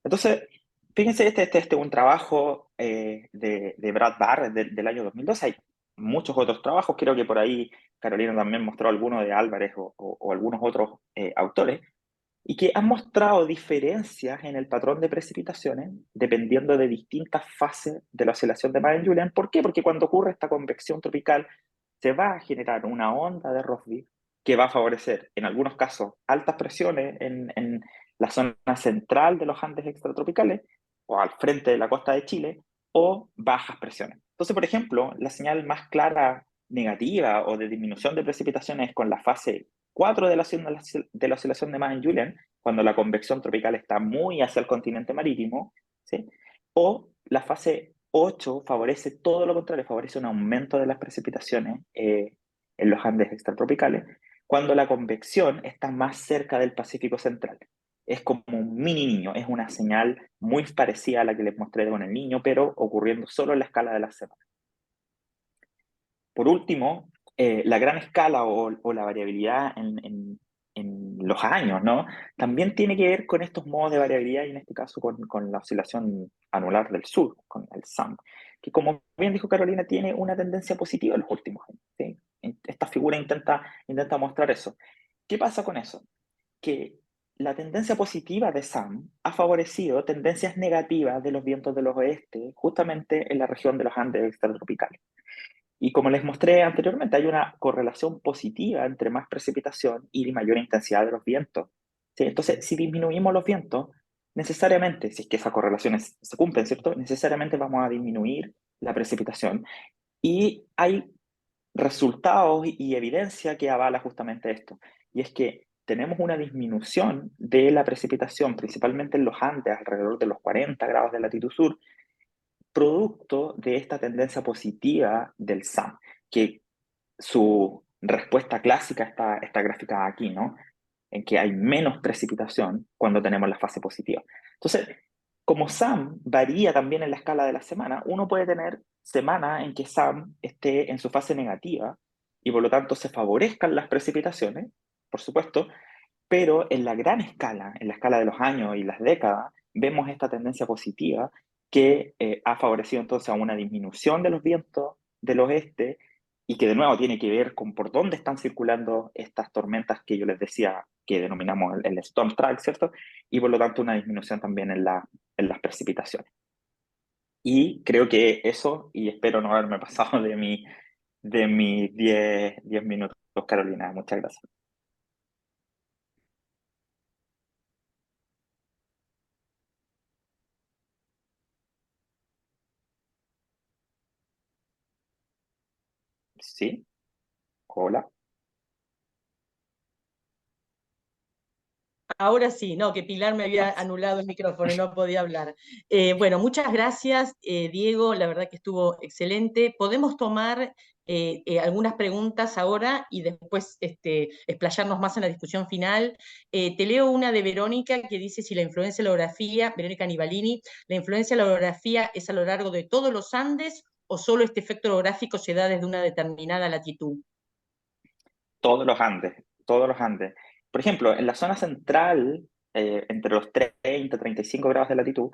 Entonces, fíjense, este es un trabajo de Brad Barr del año 2012. Hay muchos otros trabajos, creo que por ahí Carolina también mostró algunos de Álvarez o algunos otros autores, y que han mostrado diferencias en el patrón de precipitaciones dependiendo de distintas fases de la oscilación de Magellan. ¿Por qué? Porque cuando ocurre esta convección tropical, se va a generar una onda de Rossby que va a favorecer, en algunos casos, altas presiones en la zona central de los Andes extratropicales o al frente de la costa de Chile, o bajas presiones. Entonces, por ejemplo, la señal más clara negativa o de disminución de precipitaciones con la fase 4 de la oscilación de Magellan, cuando la convección tropical está muy hacia el continente marítimo, ¿sí? O la fase 8 favorece todo lo contrario, favorece un aumento de las precipitaciones en los Andes extratropicales, cuando la convección está más cerca del Pacífico Central. Es como un mini niño, es una señal muy parecida a la que les mostré con el niño, pero ocurriendo solo en la escala de las semanas. Por último, la gran escala o la variabilidad en los años, ¿no? También tiene que ver con estos modos de variabilidad y en este caso con la oscilación anular del sur, con el SAM, que como bien dijo Carolina, tiene una tendencia positiva en los últimos años, ¿sí? Esta figura intenta mostrar eso. ¿Qué pasa con eso? Que la tendencia positiva de SAM ha favorecido tendencias negativas de los vientos del oeste, justamente en la región de los Andes extratropicales. Y como les mostré anteriormente, hay una correlación positiva entre más precipitación y mayor intensidad de los vientos. ¿Sí? Entonces, si disminuimos los vientos, necesariamente, si es que esas correlaciones se cumplen, ¿cierto? Necesariamente vamos a disminuir la precipitación. Y hay resultados y evidencia que avala justamente esto. Y es que tenemos una disminución de la precipitación, principalmente en los Andes, alrededor de los 40 grados de latitud sur, producto de esta tendencia positiva del SAM, que su respuesta clásica está graficada aquí, ¿no? En que hay menos precipitación cuando tenemos la fase positiva. Entonces, como SAM varía también en la escala de la semana, uno puede tener semanas en que SAM esté en su fase negativa y por lo tanto se favorezcan las precipitaciones, por supuesto, pero en la gran escala, en la escala de los años y las décadas, vemos esta tendencia positiva que ha favorecido entonces a una disminución de los vientos del oeste y que de nuevo tiene que ver con por dónde están circulando estas tormentas que yo les decía que denominamos el storm track, ¿cierto? Y por lo tanto una disminución también en las precipitaciones. Y creo que eso, y espero no haberme pasado de mis 10 minutos, Carolina. Muchas gracias. ¿Sí? Hola. Ahora sí, no, que Pilar me había anulado el micrófono y no podía hablar. Bueno, muchas gracias, Diego, la verdad que estuvo excelente. Podemos tomar algunas preguntas ahora y después explayarnos más en la discusión final. Te leo una de Verónica que dice si la influencia de la orografía, Verónica Nivalini, la influencia de la orografía es a lo largo de todos los Andes o solo este efecto orográfico se da desde una determinada latitud. Todos los Andes, todos los Andes. Por ejemplo, en la zona central, entre los 30 y 35 grados de latitud,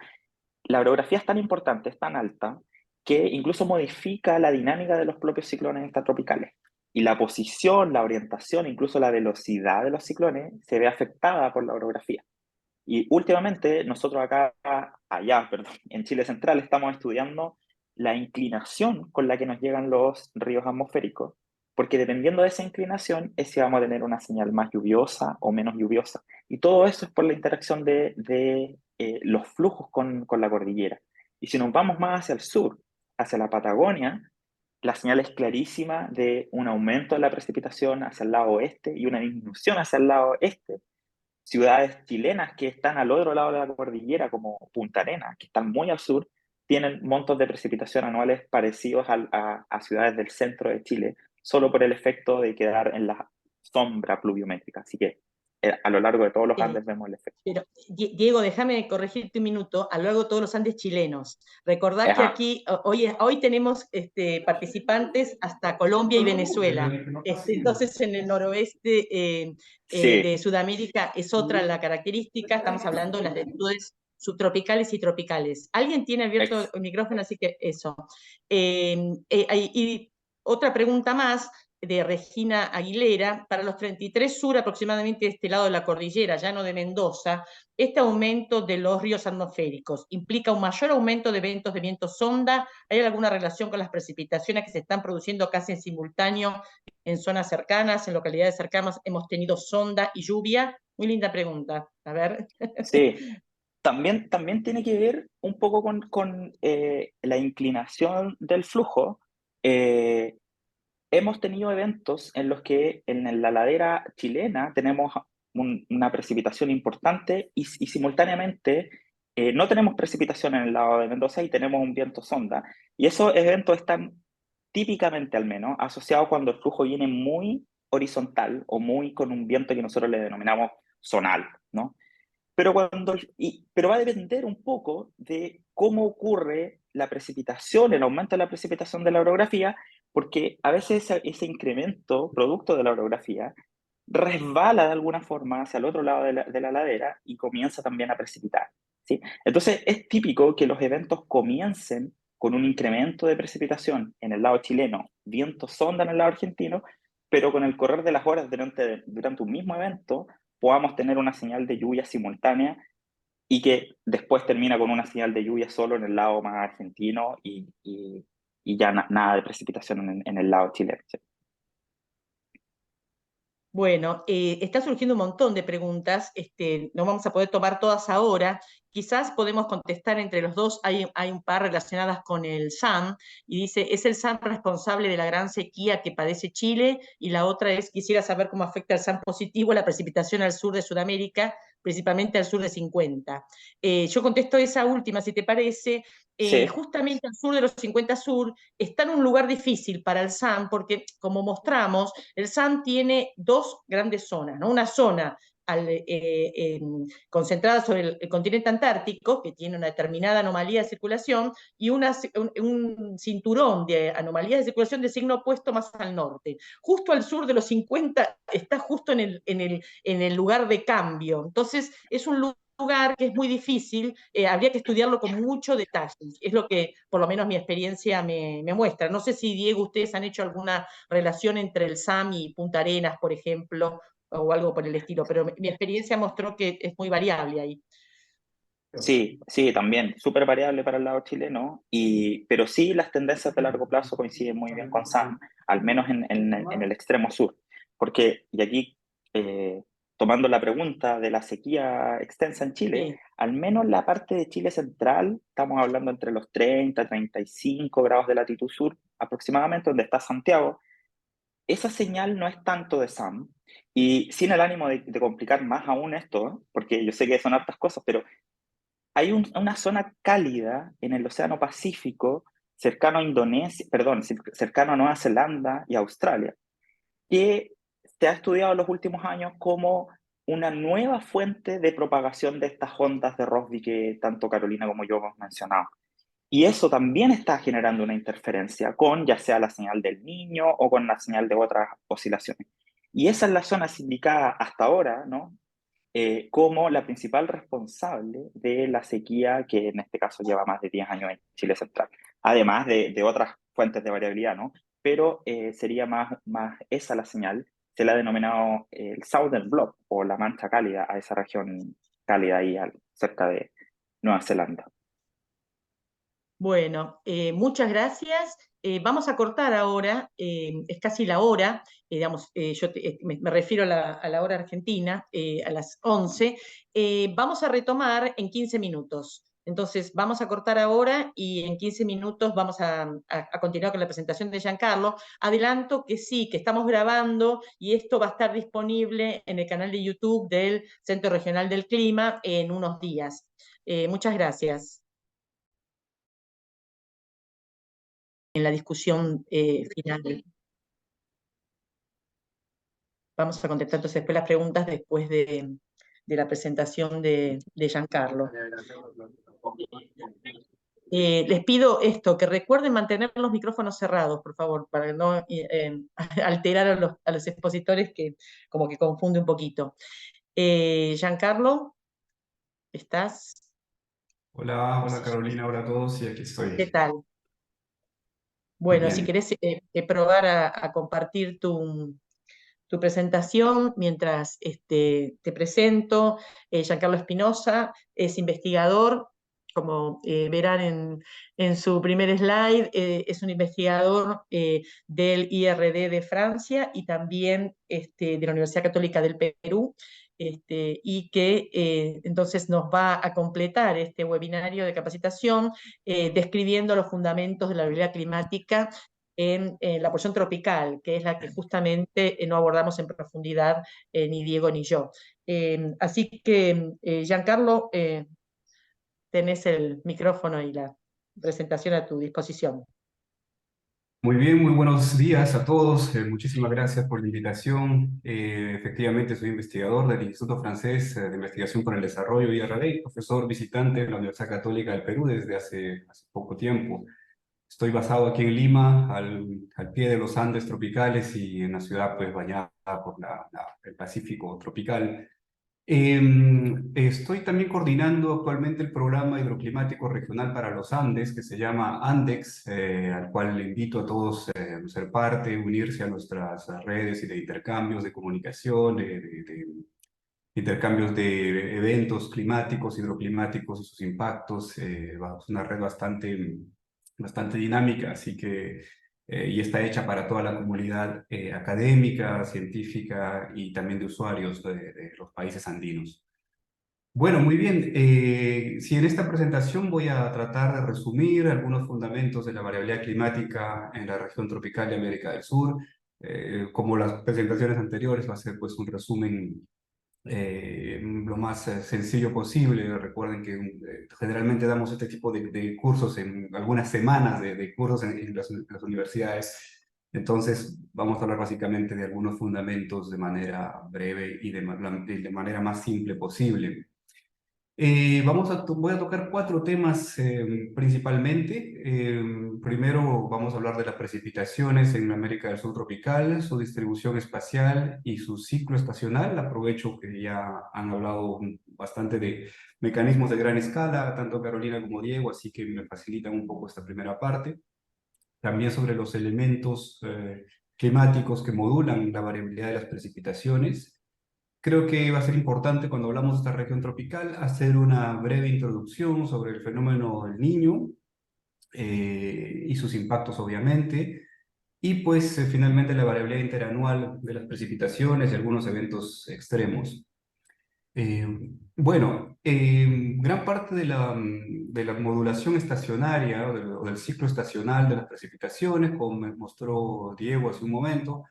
la orografía es tan importante, es tan alta, que incluso modifica la dinámica de los propios ciclones extratropicales. Y la posición, la orientación, incluso la velocidad de los ciclones se ve afectada por la orografía. Y últimamente nosotros allá, perdón, en Chile Central estamos estudiando la inclinación con la que nos llegan los ríos atmosféricos, porque dependiendo de esa inclinación es si vamos a tener una señal más lluviosa o menos lluviosa. Y todo eso es por la interacción de los flujos con la cordillera. Y si nos vamos más hacia el sur, hacia la Patagonia, la señal es clarísima de un aumento de la precipitación hacia el lado oeste y una disminución hacia el lado este. Ciudades chilenas que están al otro lado de la cordillera, como Punta Arenas, que están muy al sur, tienen montos de precipitación anuales parecidos a ciudades del centro de Chile, solo por el efecto de quedar en la sombra pluviométrica. Así que a lo largo de todos los Andes vemos el efecto. Pero, Diego, déjame corregirte un minuto, a lo largo de todos los Andes chilenos. Recordad que Ajá. aquí, hoy tenemos participantes hasta Colombia y Venezuela. Entonces, en el noroeste Sí, de Sudamérica es otra la característica, estamos hablando de las latitudes subtropicales y tropicales. Alguien tiene abierto el micrófono, así que eso. Y Otra pregunta más de Regina Aguilera. Para los 33 sur, aproximadamente de este lado de la cordillera, llano de Mendoza, este aumento de los ríos atmosféricos implica un mayor aumento de eventos de viento sonda. ¿Hay alguna relación con las precipitaciones que se están produciendo casi en simultáneo en zonas cercanas, en localidades cercanas? ¿Hemos tenido sonda y lluvia? Muy linda pregunta. A ver. Sí, también tiene que ver un poco con la inclinación del flujo. Eh, Hemos tenido eventos en los que en la ladera chilena tenemos una precipitación importante y simultáneamente no tenemos precipitación en el lado de Mendoza y tenemos un viento sonda. Y esos eventos están típicamente, al menos, asociados cuando el flujo viene muy horizontal o muy con un viento que nosotros le denominamos zonal, ¿no? Pero va a depender un poco de cómo ocurre la precipitación, el aumento de la precipitación de la orografía, porque a veces ese incremento, producto de la orografía, resbala de alguna forma hacia el otro lado de la ladera y comienza también a precipitar, ¿sí? Entonces es típico que los eventos comiencen con un incremento de precipitación en el lado chileno, viento sonda en el lado argentino, pero con el correr de las horas durante un mismo evento podamos tener una señal de lluvia simultánea y que después termina con una señal de lluvia solo en el lado más argentino y ya nada de precipitación en el lado chileno, ¿sí? Bueno, está surgiendo un montón de preguntas, no vamos a poder tomar todas ahora, quizás podemos contestar entre los dos, hay un par relacionadas con el SAM, y dice, ¿es el SAM responsable de la gran sequía que padece Chile? Y la otra es, quisiera saber cómo afecta el SAM positivo la precipitación al sur de Sudamérica, principalmente al sur de 50. Yo contesto esa última, si te parece. Sí, Justamente al sur de los 50 sur está en un lugar difícil para el SAM, porque como mostramos, el SAM tiene dos grandes zonas, ¿no? Una zona concentrada sobre el continente antártico, que tiene una determinada anomalía de circulación, y un cinturón de anomalías de circulación de signo opuesto más al norte. Justo al sur de los 50 está justo en el lugar de cambio. Entonces, es un lugar que es muy difícil, habría que estudiarlo con mucho detalle. Es lo que, por lo menos, mi experiencia me muestra. No sé si, Diego, ustedes han hecho alguna relación entre el SAM y Punta Arenas, por ejemplo, o algo por el estilo, pero mi experiencia mostró que es muy variable ahí. sí, sí, también, súper variable para el lado chileno, pero sí las tendencias de largo plazo coinciden muy bien con Sam, al menos en el extremo sur, porque, y aquí tomando la pregunta de la sequía extensa en Chile, Sí. al menos la parte de Chile central, estamos hablando entre los 30 35 grados de latitud sur aproximadamente, donde está Santiago, esa señal no es tanto de Sam, y sin el ánimo de complicar más aún esto, porque yo sé que son hartas cosas, pero hay una zona cálida en el Océano Pacífico, cercano a Indonesia, perdón, cercano a Nueva Zelanda y Australia, que se ha estudiado en los últimos años como una nueva fuente de propagación de estas ondas de Rossby que tanto Carolina como yo hemos mencionado. Y eso también está generando una interferencia con ya sea la señal del Niño o con la señal de otras oscilaciones. Y esa es la zona indicada hasta ahora, ¿no? Como la principal responsable de la sequía que en este caso lleva más de 10 años en Chile Central, además de otras fuentes de variabilidad, ¿no? Pero sería más esa la señal, se le ha denominado el Southern Block o la mancha cálida a esa región cálida ahí cerca de Nueva Zelanda. Bueno, muchas gracias. Vamos a cortar ahora, es casi la hora, digamos, me refiero a la hora argentina, a las 11. Vamos a retomar en 15 minutos. Entonces, vamos a cortar ahora y en 15 minutos vamos a continuar con la presentación de Giancarlo. Adelanto que sí, que estamos grabando y esto va a estar disponible en el canal de YouTube del Centro Regional del Clima en unos días. Muchas gracias. En la discusión final. Vamos a contestar entonces después las preguntas después de la presentación de Giancarlo. Les pido esto, que recuerden mantener los micrófonos cerrados, por favor, para no alterar a los expositores que como que confunde un poquito. Giancarlo, ¿estás? Hola, hola Carolina, hola a todos, y aquí ¿Qué estoy. tal? Bueno, si Bien. querés probar a compartir tu presentación mientras te presento. Giancarlo Espinosa es investigador, como verán en su primer slide, es un investigador del IRD de Francia y también de la Universidad Católica del Perú. Y que entonces nos va a completar este webinario de capacitación describiendo los fundamentos de la viabilidad climática en la porción tropical, que es la que justamente no abordamos en profundidad ni Diego ni yo. Así que, Giancarlo, tenés el micrófono y la presentación a tu disposición. Muy bien, muy buenos días a todos. Muchísimas gracias por la invitación. Efectivamente, soy investigador del Instituto Francés de Investigación para el Desarrollo, IRD, profesor visitante de la Universidad Católica del Perú desde hace poco tiempo. Estoy basado aquí en Lima, al pie de los Andes tropicales y en la ciudad pues bañada por el Pacífico tropical. Estoy también coordinando actualmente el programa hidroclimático regional para los Andes, que se llama Andex, al cual le invito a todos a ser parte, unirse a nuestras redes y de intercambios de comunicación, de intercambios de eventos climáticos, hidroclimáticos y sus impactos. Es una red bastante dinámica, así que y está hecha para toda la comunidad académica, científica y también de usuarios de los países andinos. Bueno, muy bien. Si en esta presentación voy a tratar de resumir algunos fundamentos de la variabilidad climática en la región tropical de América del Sur, como las presentaciones anteriores, va a ser pues un resumen lo más sencillo posible. Recuerden que generalmente damos este tipo de cursos en algunas semanas de cursos en las universidades. Entonces vamos a hablar básicamente de algunos fundamentos de manera breve y de manera más simple posible. Voy a tocar cuatro temas principalmente. Primero vamos a hablar de las precipitaciones en la América del Sur tropical, su distribución espacial y su ciclo estacional. Aprovecho que ya han hablado bastante de mecanismos de gran escala, tanto Carolina como Diego, así que me facilitan un poco esta primera parte. También sobre los elementos climáticos que modulan la variabilidad de las precipitaciones. Creo que va a ser importante cuando hablamos de esta región tropical hacer una breve introducción sobre el fenómeno del Niño y sus impactos obviamente, y pues finalmente la variabilidad interanual de las precipitaciones y algunos eventos extremos. Gran parte de la modulación estacionaria o del ciclo estacional de las precipitaciones, como me mostró Diego hace un momento,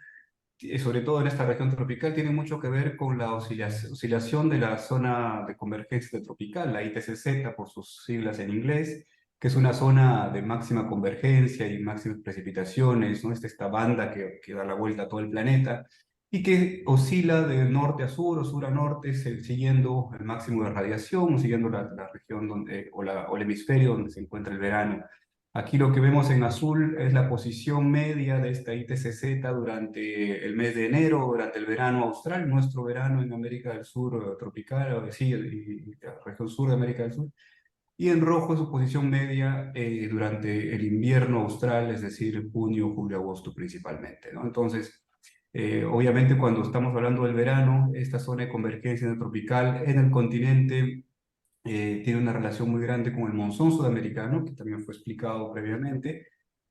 sobre todo en esta región tropical, tiene mucho que ver con la oscilación de la zona de convergencia tropical, la ITCZ por sus siglas en inglés, que es una zona de máxima convergencia y máximas precipitaciones, ¿no? Esta banda que da la vuelta a todo el planeta y que oscila de norte a sur o sur a norte, siguiendo el máximo de radiación, siguiendo la región o el hemisferio donde se encuentra el verano. Aquí lo que vemos en azul es la posición media de esta ITCZ durante el mes de enero, durante el verano austral, nuestro verano en América del Sur tropical, sí, y la región sur de América del Sur. Y en rojo es su posición media durante el invierno austral, es decir, junio, julio, agosto principalmente, ¿no? Entonces, obviamente cuando estamos hablando del verano, esta zona de convergencia tropical en el continente tiene una relación muy grande con el monzón sudamericano, que también fue explicado previamente,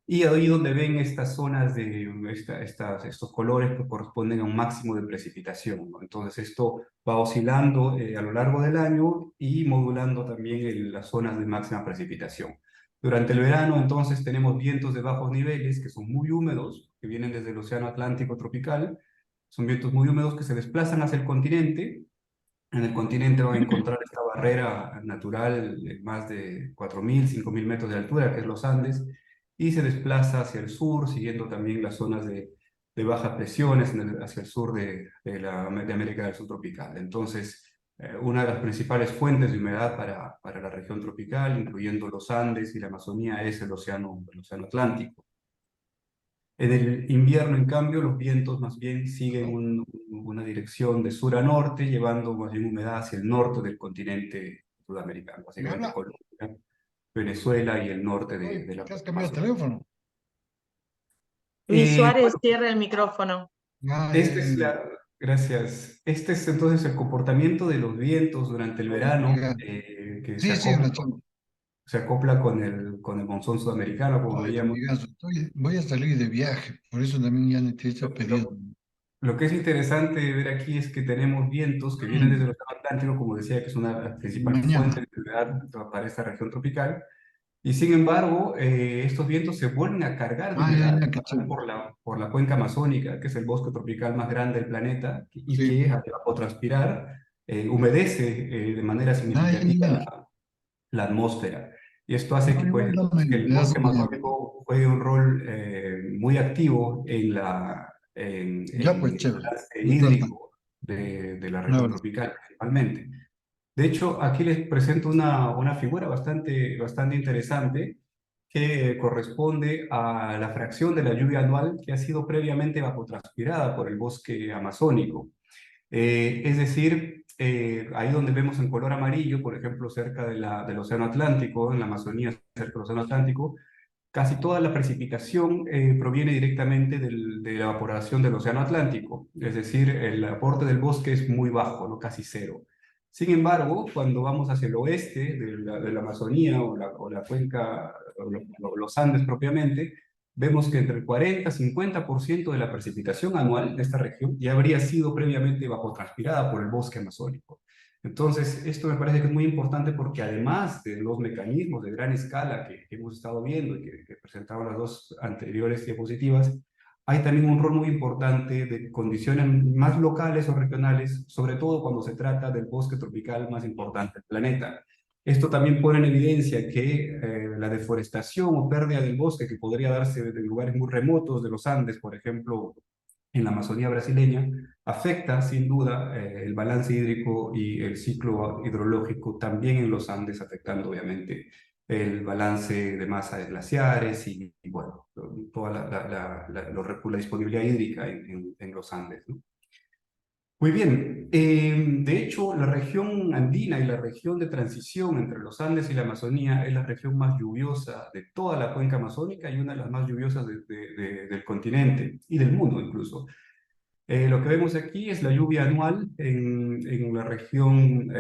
y ahí donde ven estas zonas estos colores que corresponden a un máximo de precipitación, ¿no? Entonces esto va oscilando a lo largo del año y modulando también las zonas de máxima precipitación. Durante el verano, entonces, tenemos vientos de bajos niveles que son muy húmedos, que vienen desde el Océano Atlántico tropical. Son vientos muy húmedos que se desplazan hacia el continente. En el continente van a encontrar esta barrera natural de más de 4.000, 5.000 metros de altura, que es los Andes, y se desplaza hacia el sur, siguiendo también las zonas de bajas presiones hacia el sur de América del Sur tropical. Entonces, una de las principales fuentes de humedad para la región tropical, incluyendo los Andes y la Amazonía, es el océano Atlántico. En el invierno, en cambio, los vientos más bien siguen una dirección de sur a norte, llevando más bien humedad hacia el norte del continente sudamericano, básicamente Colombia, Venezuela y el norte de la ¿Qué has cambiado el teléfono? Luis Suárez, Bueno, cierra el micrófono. este es gracias. Este es entonces el comportamiento de los vientos durante el verano, Oiga, que sí, sí, Rachel, se acopla con el monzón sudamericano, como oye, veíamos. amigazo, voy a salir de viaje, por eso también ya necesito Lo, pedido. lo- lo que es interesante de ver aquí es que tenemos vientos que vienen desde el Océano Atlántico, como decía, que es una principal fuente Mañana. de humedad para esta región tropical. Y sin embargo, estos vientos se vuelven a cargar de Ah, ya, humedad, ya, qué pasan chévere. por la cuenca amazónica, que es el bosque tropical más grande del planeta, y Sí. que al evapotranspirar humedece de manera Ah, ya, significativa ya. la atmósfera. Y esto hace No, que, pues, igual entonces, que el me das bosque una. amazónico juegue un rol muy activo Ya, pues, en el chévere. balance De todas maneras. hídrico de la Un región abrazo. tropical principalmente. De hecho, aquí les presento una figura bastante interesante que corresponde a la fracción de la lluvia anual que ha sido previamente evapotranspirada por el bosque amazónico. Es decir, ahí donde vemos en color amarillo, por ejemplo, cerca del Océano Atlántico, en la Amazonía, cerca del Océano Atlántico, casi toda la precipitación proviene directamente de la evaporación del Océano Atlántico, es decir, el aporte del bosque es muy bajo, ¿no? Casi cero. Sin embargo, cuando vamos hacia el oeste de la Amazonía o la cuenca, los Andes propiamente, vemos que entre el 40 y 50% de la precipitación anual de esta región ya habría sido previamente evapotranspirada por el bosque amazónico. Entonces, esto me parece que es muy importante porque además de los mecanismos de gran escala que hemos estado viendo y que presentaban las dos anteriores diapositivas, hay también un rol muy importante de condiciones más locales o regionales, sobre todo cuando se trata del bosque tropical más importante del planeta. Esto también pone en evidencia que la deforestación o pérdida del bosque que podría darse en lugares muy remotos de los Andes, por ejemplo, en la Amazonía brasileña, afecta sin duda el balance hídrico y el ciclo hidrológico también en los Andes, afectando obviamente el balance de masa de glaciares y bueno, toda la disponibilidad hídrica en los Andes, ¿no? Muy bien, de hecho la región andina y la región de transición entre los Andes y la Amazonía es la región más lluviosa de toda la cuenca amazónica y una de las más lluviosas del continente y del mundo incluso. Lo que vemos aquí es la lluvia anual en la región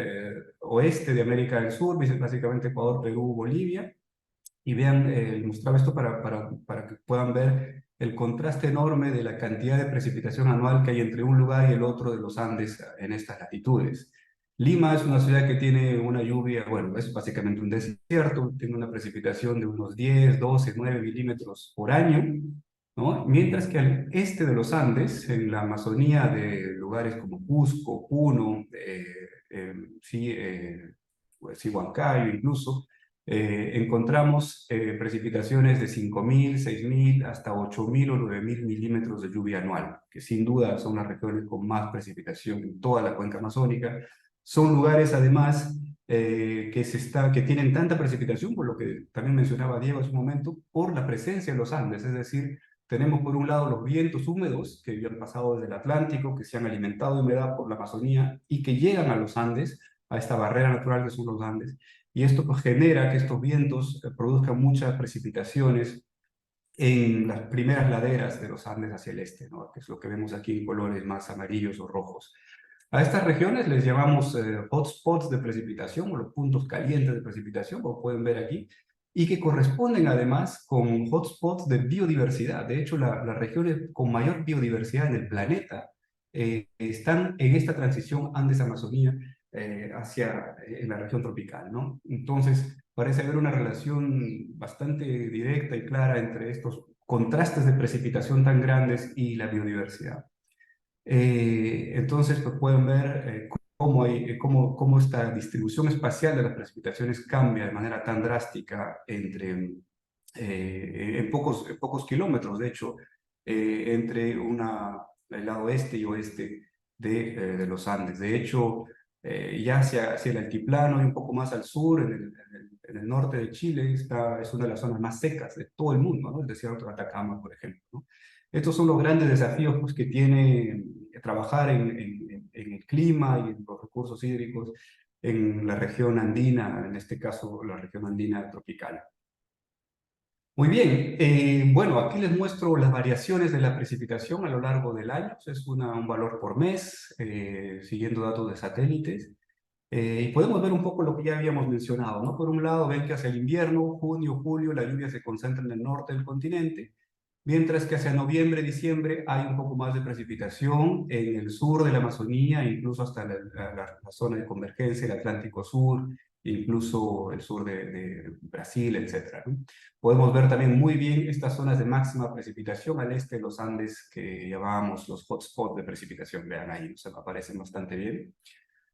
oeste de América del Sur, básicamente Ecuador, Perú, Bolivia. Y vean, mostraba esto para que puedan ver el contraste enorme de la cantidad de precipitación anual que hay entre un lugar y el otro de los Andes en estas latitudes. Lima es una ciudad que tiene una lluvia, bueno, es básicamente un desierto, tiene una precipitación de unos 10, 12, 9 milímetros por año, ¿no? Mientras que al este de los Andes, en la Amazonía de lugares como Cusco, Puno, sí, pues, sí, Huancayo incluso, encontramos precipitaciones de 5.000, 6.000, hasta 8.000 o 9.000 milímetros de lluvia anual, que sin duda son las regiones con más precipitación en toda la cuenca amazónica. Son lugares además que tienen tanta precipitación, por lo que también mencionaba Diego hace un momento, por la presencia de los Andes, es decir, tenemos por un lado los vientos húmedos que han pasado desde el Atlántico, que se han alimentado de humedad por la Amazonía y que llegan a los Andes, a esta barrera natural que son los Andes. Y esto pues, genera que estos vientos produzcan muchas precipitaciones en las primeras laderas de los Andes hacia el este, ¿no? Que es lo que vemos aquí en colores más amarillos o rojos. A estas regiones les llamamos hotspots de precipitación o los puntos calientes de precipitación, como pueden ver aquí, y que corresponden además con hotspots de biodiversidad. De hecho, las regiones con mayor biodiversidad en el planeta están en esta transición Andes-Amazonía en la región tropical, ¿no? Entonces, parece haber una relación bastante directa y clara entre estos contrastes de precipitación tan grandes y la biodiversidad. Entonces, pues pueden ver cómo esta distribución espacial de las precipitaciones cambia de manera tan drástica en pocos kilómetros, de hecho, entre el lado este y oeste de los Andes. De hecho, ya hacia el altiplano y un poco más al sur, en el norte de Chile, es una de las zonas más secas de todo el mundo, ¿no? El desierto de Atacama, por ejemplo, ¿no? Estos son los grandes desafíos pues, que tiene trabajar en el clima y en los recursos hídricos en la región andina, en este caso la región andina tropical. Muy bien, bueno, aquí les muestro las variaciones de la precipitación a lo largo del año. Es un valor por mes, siguiendo datos de satélites. Y podemos ver un poco lo que ya habíamos mencionado, ¿no? Por un lado, ven que hacia el invierno, junio, julio, la lluvia se concentra en el norte del continente, mientras que hacia noviembre, diciembre hay un poco más de precipitación en el sur de la Amazonía, incluso hasta la zona de convergencia, el Atlántico Sur, incluso el sur de Brasil, etcétera, ¿no? Podemos ver también muy bien estas zonas de máxima precipitación al este de los Andes que llamábamos los hotspots de precipitación. Vean ahí, se aparecen bastante bien.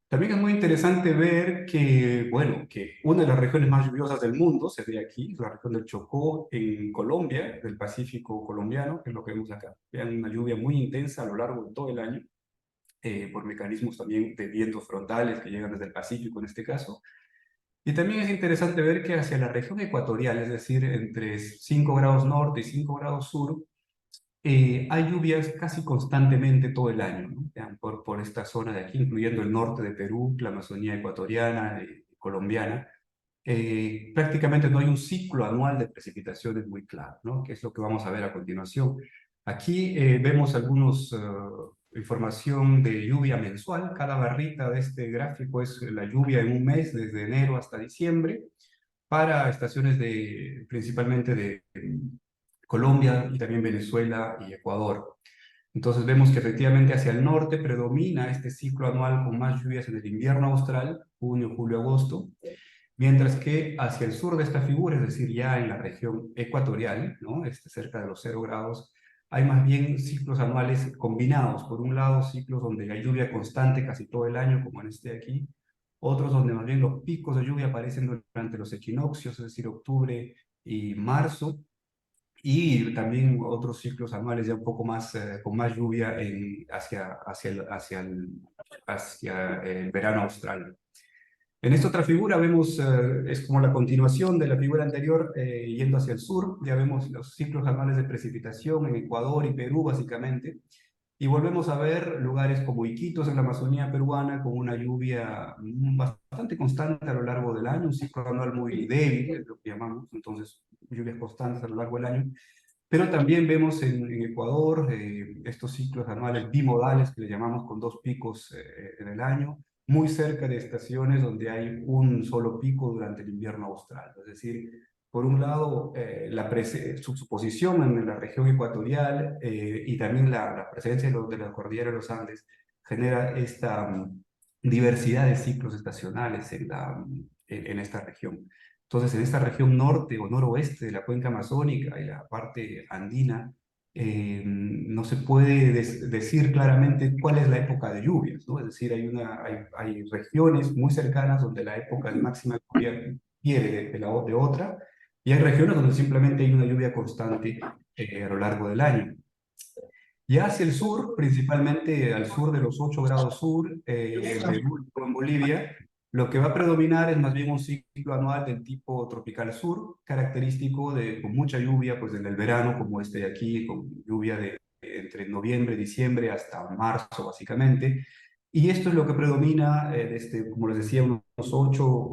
También es muy interesante ver que, bueno, que una de las regiones más lluviosas del mundo se ve aquí, la región del Chocó en Colombia, del Pacífico colombiano, que es lo que vemos acá. Vean una lluvia muy intensa a lo largo de todo el año, por mecanismos también de vientos frontales que llegan desde el Pacífico en este caso. Y también es interesante ver que hacia la región ecuatorial, es decir, entre 5 grados norte y 5 grados sur, hay lluvias casi constantemente todo el año, ¿no? Vean, por esta zona de aquí, incluyendo el norte de Perú, la Amazonía ecuatoriana, colombiana. Prácticamente no hay un ciclo anual de precipitaciones muy claro, ¿no? Que es lo que vamos a ver a continuación. Aquí vemos algunos información de lluvia mensual. Cada barrita de este gráfico es la lluvia en un mes, desde enero hasta diciembre, para estaciones principalmente de Colombia y también Venezuela y Ecuador. Entonces vemos que efectivamente hacia el norte predomina este ciclo anual con más lluvias en el invierno austral, junio, julio, agosto, mientras que hacia el sur de esta figura, es decir, ya en la región ecuatorial, ¿no? Cerca de los 0 grados, hay más bien ciclos anuales combinados. Por un lado, ciclos donde hay lluvia constante casi todo el año, como en este de aquí, otros donde más bien los picos de lluvia aparecen durante los equinoccios, es decir, octubre y marzo, y también otros ciclos anuales ya un poco más, con más lluvia hacia el verano austral. En esta otra figura vemos, es como la continuación de la figura anterior, yendo hacia el sur. Ya vemos los ciclos anuales de precipitación en Ecuador y Perú, básicamente. Y volvemos a ver lugares como Iquitos en la Amazonía peruana, con una lluvia bastante constante a lo largo del año, un ciclo anual muy débil, es lo que llamamos, entonces lluvias constantes a lo largo del año. Pero también vemos en Ecuador estos ciclos anuales bimodales que le llamamos, con dos picos en el año, muy cerca de estaciones donde hay un solo pico durante el invierno austral. Es decir, por un lado, su posición en la región ecuatorial y también la presencia de la cordillera de los Andes genera esta diversidad de ciclos estacionales en esta región. Entonces, en esta región norte o noroeste de la cuenca amazónica y la parte andina, no se puede decir claramente cuál es la época de lluvias, ¿no? Es decir, hay regiones muy cercanas donde la época de máxima lluvia difiere de otra, y hay regiones donde simplemente hay una lluvia constante a lo largo del año. Ya hacia el sur, principalmente al sur de los 8 grados sur, en Perú y en Bolivia, lo que va a predominar es más bien un ciclo anual del tipo tropical sur, característico con mucha lluvia, pues en el verano, como este de aquí, con lluvia entre noviembre y diciembre hasta marzo, básicamente. Y esto es lo que predomina, como les decía, unos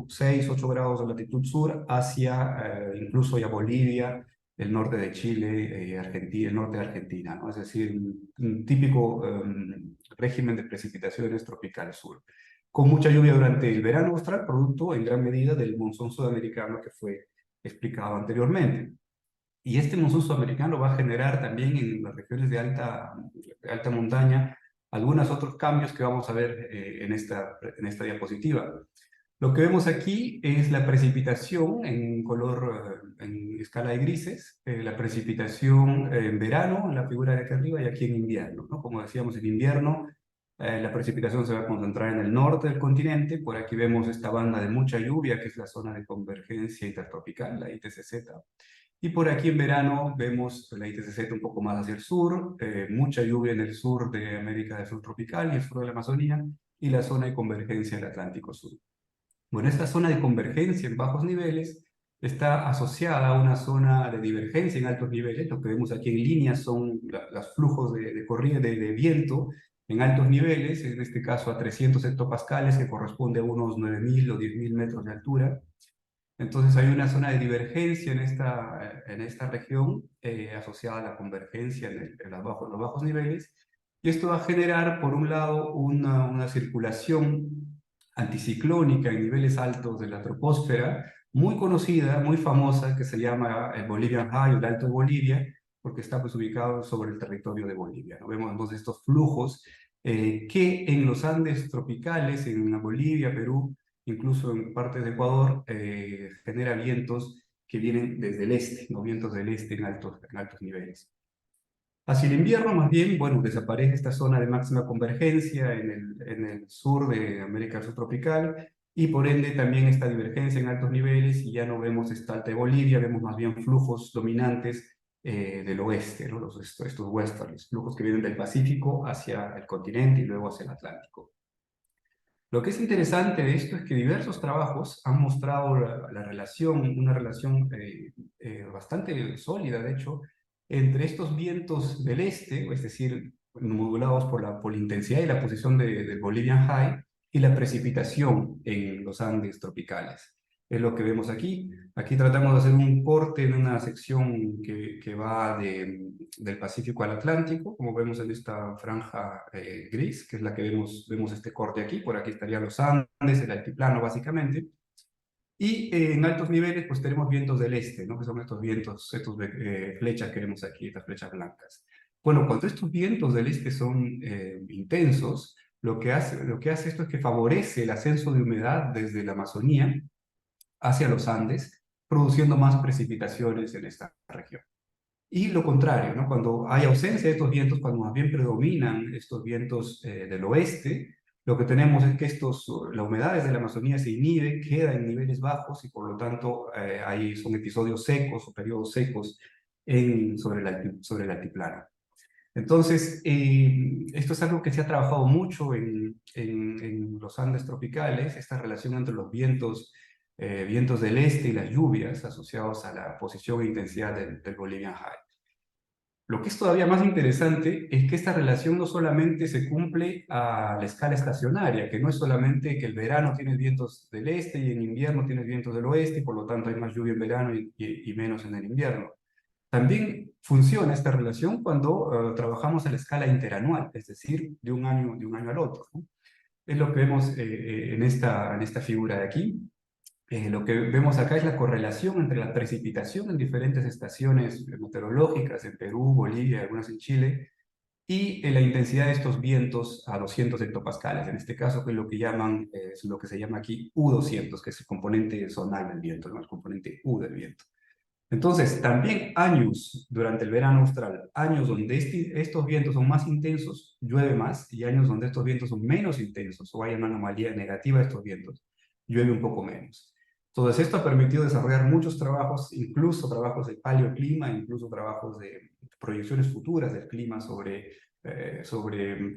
6, 8 grados de latitud sur, hacia incluso ya Bolivia, el norte de Chile, Argentina, el norte de Argentina, ¿no? Es decir, un típico régimen de precipitaciones tropical sur, con mucha lluvia durante el verano austral, producto en gran medida del monzón sudamericano que fue explicado anteriormente. Y este monzón sudamericano va a generar también en las regiones de alta montaña algunos otros cambios que vamos a ver en esta diapositiva. Lo que vemos aquí es la precipitación en color, en escala de grises, la precipitación en verano, en la figura de aquí arriba, y aquí en invierno, ¿no? Como decíamos, en invierno la precipitación se va a concentrar en el norte del continente. Por aquí vemos esta banda de mucha lluvia, que es la zona de convergencia intertropical, la ITCZ. Y por aquí en verano vemos la ITCZ un poco más hacia el sur, mucha lluvia en el sur de América del Sur tropical y el sur de la Amazonía, y la zona de convergencia del Atlántico Sur. Bueno, esta zona de convergencia en bajos niveles está asociada a una zona de divergencia en altos niveles. Lo que vemos aquí en línea son los flujos de corriente de viento en altos niveles, en este caso a 300 hectopascales, que corresponde a unos 9.000 o 10.000 metros de altura. Entonces hay una zona de divergencia en esta región asociada a la convergencia en los bajos niveles, y esto va a generar, por un lado, una circulación anticiclónica en niveles altos de la troposfera, muy conocida, muy famosa, que se llama el Bolivian High o el Alto de Bolivia, porque está pues, ubicado sobre el territorio de Bolivia, ¿no? Vemos entonces estos flujos que en los Andes tropicales, en Bolivia, Perú, incluso en partes de Ecuador, genera vientos que vienen desde el este, ¿no? Vientos del este en altos niveles. Hacia el invierno, más bien, bueno, desaparece esta zona de máxima convergencia en el sur de América subtropical, y por ende también esta divergencia en altos niveles, y ya no vemos esta alta de Bolivia, vemos más bien flujos dominantes del oeste, ¿no? Estos westerlies, flujos que vienen del Pacífico hacia el continente y luego hacia el Atlántico. Lo que es interesante de esto es que diversos trabajos han mostrado la relación, una relación bastante sólida, de hecho, entre estos vientos del este, es decir, modulados por la intensidad y la posición del Bolivian High, y la precipitación en los Andes tropicales. Es lo que vemos aquí. Aquí tratamos de hacer un corte en una sección que va del Pacífico al Atlántico, como vemos en esta franja gris, que es la que vemos este corte aquí. Por aquí estarían los Andes, el altiplano básicamente. Y en altos niveles pues tenemos vientos del este, ¿no? Que son estos vientos, flechas que vemos aquí, estas flechas blancas. Bueno, cuando estos vientos del este son intensos, lo que hace esto es que favorece el ascenso de humedad desde la Amazonía hacia los Andes, produciendo más precipitaciones en esta región. Y lo contrario, ¿no? Cuando hay ausencia de estos vientos, cuando más bien predominan estos vientos del oeste, lo que tenemos es que la humedad desde la Amazonía se inhibe, queda en niveles bajos, y por lo tanto son episodios secos o periodos secos sobre el altiplano. Entonces, esto es algo que se ha trabajado mucho en los Andes tropicales, esta relación entre los vientos del este y las lluvias asociados a la posición e intensidad del Bolivian High. Lo que es todavía más interesante es que esta relación no solamente se cumple a la escala estacionaria, que no es solamente que el verano tiene vientos del este y en invierno tiene vientos del oeste, y por lo tanto hay más lluvia en verano y menos en el invierno. También funciona esta relación cuando trabajamos a la escala interanual, es decir, de un año al otro, ¿no? Es lo que vemos en esta figura de aquí. Lo que vemos acá es la correlación entre la precipitación en diferentes estaciones meteorológicas en Perú, Bolivia, algunas en Chile, y la intensidad de estos vientos a 200 hectopascales, en este caso, que es lo que se llama aquí U200, que es el componente zonal del viento, ¿no? El componente U del viento. Entonces, también años durante el verano austral, años donde estos vientos son más intensos, llueve más, y años donde estos vientos son menos intensos o hay una anomalía negativa de estos vientos, llueve un poco menos. Entonces, esto ha permitido desarrollar muchos trabajos, incluso trabajos de paleoclima, incluso trabajos de proyecciones futuras del clima sobre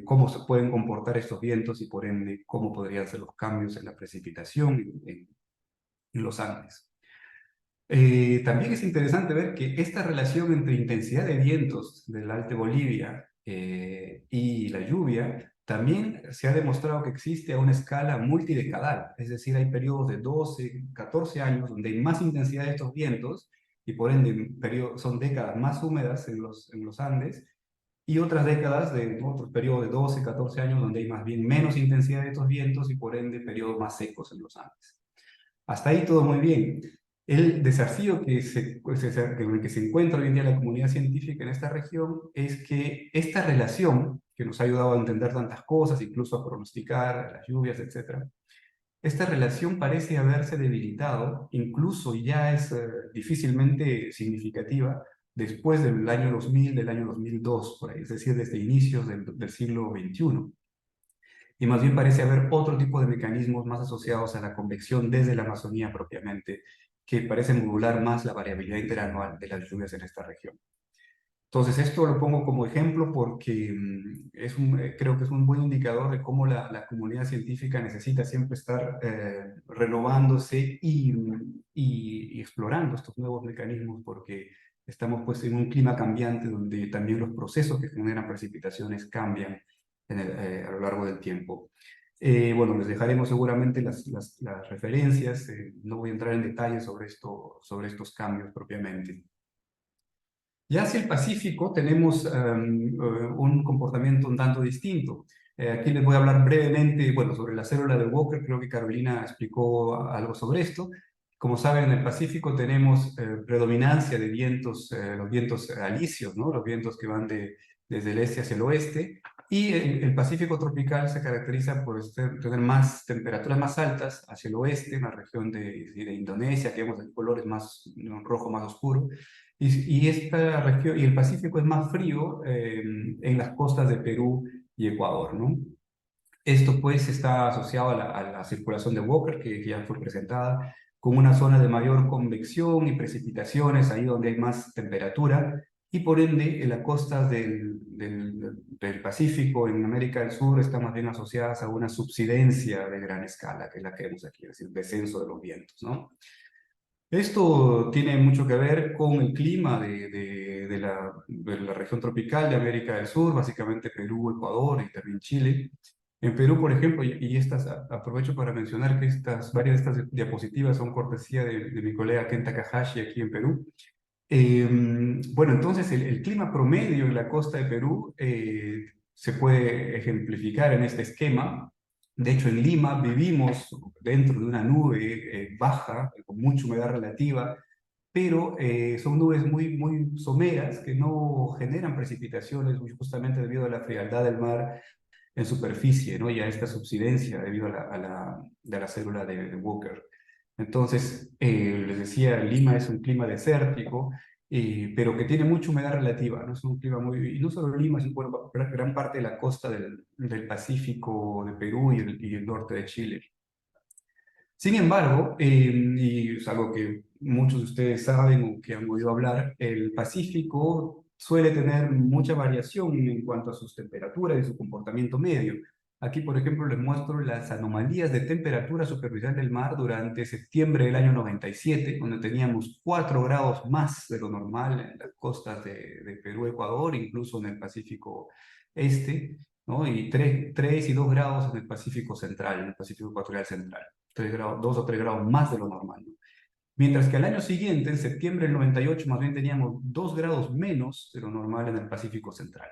cómo se pueden comportar estos vientos y por ende cómo podrían ser los cambios en la precipitación en los Andes. También es interesante ver que esta relación entre intensidad de vientos del Alto Bolivia y la lluvia también se ha demostrado que existe a una escala multidecadal, es decir, hay periodos de 12, 14 años donde hay más intensidad de estos vientos, y por ende son décadas más húmedas en los Andes, y otros periodos de 12, 14 años donde hay más bien menos intensidad de estos vientos y por ende periodos más secos en los Andes. Hasta ahí todo muy bien. El desafío con el que se encuentra hoy en día la comunidad científica en esta región es que esta relación, que nos ha ayudado a entender tantas cosas, incluso a pronosticar las lluvias, etc., esta relación parece haberse debilitado, incluso ya es difícilmente significativa después del año 2000, del año 2002, por ahí, es decir, desde inicios del siglo XXI. Y más bien parece haber otro tipo de mecanismos más asociados a la convección desde la Amazonía propiamente, que parecen modular más la variabilidad interanual de las lluvias en esta región. Entonces, esto lo pongo como ejemplo porque creo que es un buen indicador de cómo la comunidad científica necesita siempre estar renovándose y explorando estos nuevos mecanismos, porque estamos pues en un clima cambiante donde también los procesos que generan precipitaciones cambian a lo largo del tiempo. Bueno, les dejaremos seguramente las referencias, no voy a entrar en detalles sobre estos cambios propiamente. Ya hacia el Pacífico tenemos un comportamiento un tanto distinto. Aquí les voy a hablar brevemente, bueno, sobre la célula de Walker. Creo que Carolina explicó algo sobre esto. Como saben, en el Pacífico tenemos predominancia de vientos, los vientos alisios, ¿no? Los vientos que van desde el este hacia el oeste. Y el Pacífico tropical se caracteriza por tener más temperaturas más altas hacia el oeste, en la región de Indonesia, que vemos el color es más un rojo más oscuro. Y esta región, y el Pacífico es más frío en las costas de Perú y Ecuador, ¿no? Esto pues está asociado a la circulación de Walker, que ya fue presentada, con una zona de mayor convección y precipitaciones, ahí donde hay más temperatura, y por ende en las costas del Pacífico, en América del Sur, están más bien asociadas a una subsidencia de gran escala, que es la que vemos aquí, es decir, descenso de los vientos, ¿no? Esto tiene mucho que ver con el clima de la región tropical de América del Sur, básicamente Perú, Ecuador y también Chile. En Perú, por ejemplo, y estas, aprovecho para mencionar que varias de estas diapositivas son cortesía de mi colega Ken Takahashi aquí en Perú. Bueno, entonces el clima promedio en la costa de Perú se puede ejemplificar en este esquema. De hecho, en Lima vivimos dentro de una nube baja, con mucha humedad relativa, pero son nubes muy someras que no generan precipitaciones, justamente debido a la frialdad del mar en superficie, ¿no? Y a esta subsidencia debido de la célula de Walker. Entonces, les decía, Lima es un clima desértico, pero que tiene mucha humedad relativa, ¿no? Es un clima muy... Y no solo Lima, sino bueno, gran parte de la costa del Pacífico de Perú y el norte de Chile. Sin embargo, y es algo que muchos de ustedes saben o que han oído hablar, el Pacífico suele tener mucha variación en cuanto a sus temperaturas y su comportamiento medio. Aquí, por ejemplo, les muestro las anomalías de temperatura superficial del mar durante septiembre del año 97, donde teníamos 4 grados más de lo normal en las costas de Perú, Ecuador, incluso en el Pacífico Este, ¿no? Y 3 y 2 grados en el Pacífico Central, en el Pacífico Ecuatorial Central. 3 grados, 2 o 3 grados más de lo normal, ¿no? Mientras que al año siguiente, en septiembre del 98, más bien teníamos 2 grados menos de lo normal en el Pacífico Central.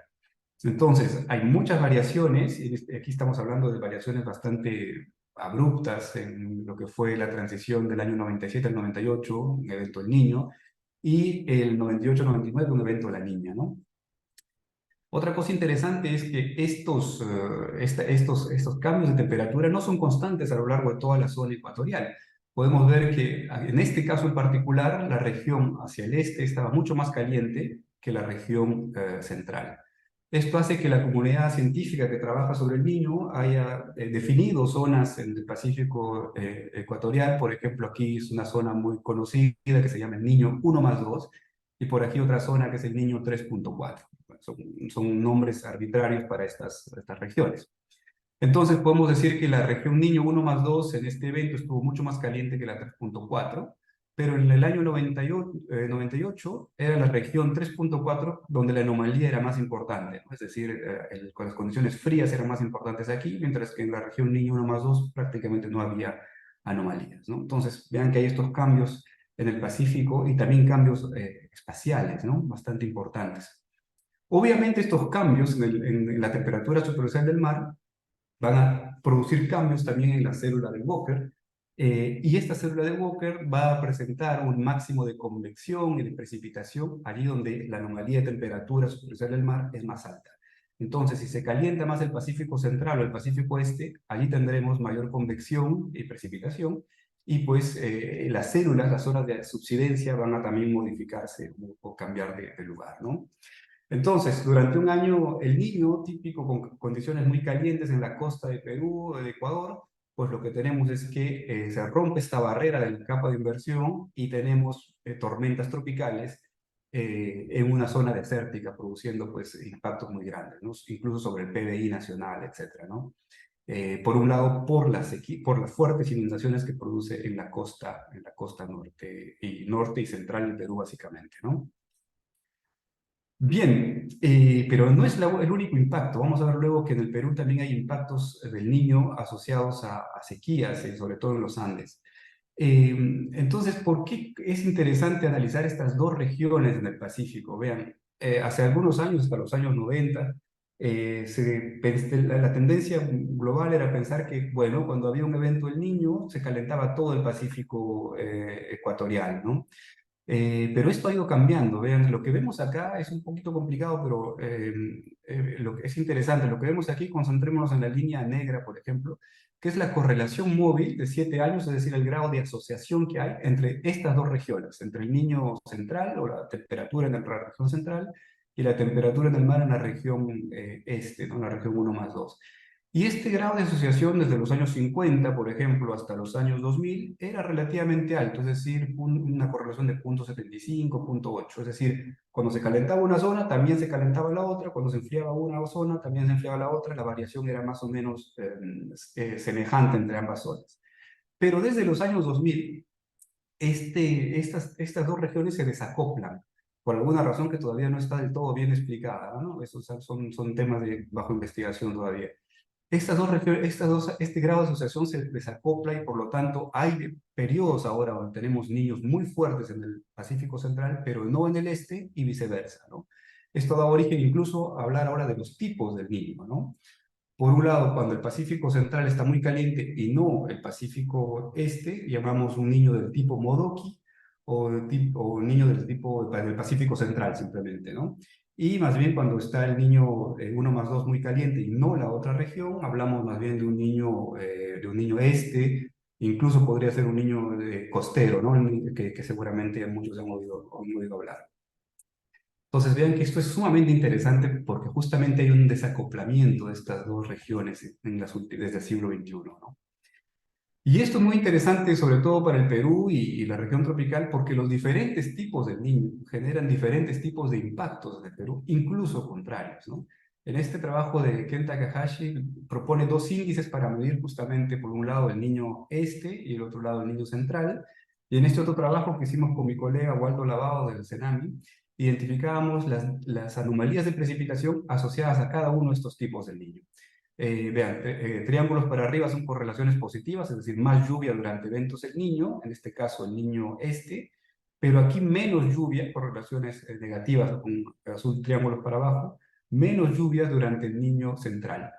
Entonces, hay muchas variaciones, y aquí estamos hablando de variaciones bastante abruptas en lo que fue la transición del año 97 al 98, un evento del Niño, y el 98-99, un evento de la Niña, ¿no? Otra cosa interesante es que estos cambios de temperatura no son constantes a lo largo de toda la zona ecuatorial. Podemos ver que en este caso en particular, la región hacia el este estaba mucho más caliente que la región central. Esto hace que la comunidad científica que trabaja sobre el Niño haya definido zonas en el Pacífico ecuatorial. Por ejemplo, aquí es una zona muy conocida que se llama el Niño 1+2, y por aquí otra zona que es el Niño 3.4. Son nombres arbitrarios para estas regiones. Entonces podemos decir que la región Niño 1+2 en este evento estuvo mucho más caliente que la 3.4, pero en el año 98 era la región 3.4 donde la anomalía era más importante, ¿no? Es decir, con las condiciones frías eran más importantes aquí, mientras que en la región Niño 1+2 prácticamente no había anomalías, ¿no? Entonces vean que hay estos cambios en el Pacífico y también cambios espaciales, ¿no? Bastante importantes. Obviamente estos cambios en la temperatura superficial del mar van a producir cambios también en la célula de Walker, y esta célula de Walker va a presentar un máximo de convección y de precipitación allí donde la anomalía de temperatura superficial del mar es más alta. Entonces, si se calienta más el Pacífico Central o el Pacífico Este, allí tendremos mayor convección y precipitación, y pues las células, las zonas de subsidencia van a también modificarse o cambiar de lugar, ¿no? Entonces, durante un año, el Niño, típico con condiciones muy calientes en la costa de Perú, de Ecuador, pues lo que tenemos es que se rompe esta barrera del capa de inversión y tenemos tormentas tropicales en una zona desértica, produciendo pues impactos muy grandes, ¿no? Incluso sobre el PBI nacional, etcétera, ¿no? Por un lado, por las fuertes inundaciones que produce en la costa norte y central de Perú, básicamente, ¿no? Bien, pero no es el único impacto. Vamos a ver luego que en el Perú también hay impactos del Niño asociados a sequías, sobre todo en los Andes. Entonces, ¿por qué es interesante analizar estas dos regiones en el Pacífico? Vean, hace algunos años, hasta los años 90, la tendencia global era pensar que, bueno, cuando había un evento del Niño, se calentaba todo el Pacífico ecuatorial, ¿no? Pero esto ha ido cambiando. Vean, lo que vemos acá es un poquito complicado, pero lo que es interesante. Lo que vemos aquí, concentrémonos en la línea negra, por ejemplo, que es la correlación móvil de 7 años, es decir, el grado de asociación que hay entre estas dos regiones, entre el Niño central o la temperatura en la región central y la temperatura en el mar en la región este, ¿no? En la región 1+2. Y este grado de asociación desde los años 50, por ejemplo, hasta los años 2000, era relativamente alto, es decir, una correlación de 0.75, 0.8. Es decir, cuando se calentaba una zona, también se calentaba la otra, cuando se enfriaba una zona, también se enfriaba la otra, la variación era más o menos semejante entre ambas zonas. Pero desde los años 2000, estas dos regiones se desacoplan por alguna razón que todavía no está del todo bien explicada, ¿no? Esos son temas bajo investigación todavía. Estas dos regiones, este grado de asociación se desacopla y por lo tanto hay periodos ahora donde tenemos niños muy fuertes en el Pacífico Central, pero no en el este y viceversa, ¿no? Esto da origen incluso a hablar ahora de los tipos del niño, ¿no? Por un lado, cuando el Pacífico Central está muy caliente y no el Pacífico Este, llamamos un niño del tipo Modoki o un niño del Pacífico Central simplemente, ¿no? Y más bien cuando está el niño 1+2 muy caliente y no la otra región, hablamos más bien de un niño este, incluso podría ser un niño costero, ¿no? Que seguramente muchos han oído hablar. Entonces vean que esto es sumamente interesante porque justamente hay un desacoplamiento de estas dos regiones desde el siglo XXI, ¿no? Y esto es muy interesante sobre todo para el Perú y la región tropical porque los diferentes tipos del niño generan diferentes tipos de impactos en el Perú, incluso contrarios, ¿no? En este trabajo de Ken Takahashi propone dos índices para medir justamente por un lado el niño este y el otro lado el niño central. Y en este otro trabajo que hicimos con mi colega Waldo Lavado del CENAMI, identificábamos las anomalías de precipitación asociadas a cada uno de estos tipos del niño. Vean, triángulos para arriba son correlaciones positivas, es decir, más lluvia durante eventos del niño, en este caso el niño este, pero aquí menos lluvia, correlaciones negativas con azul triángulos para abajo, menos lluvia durante el niño central.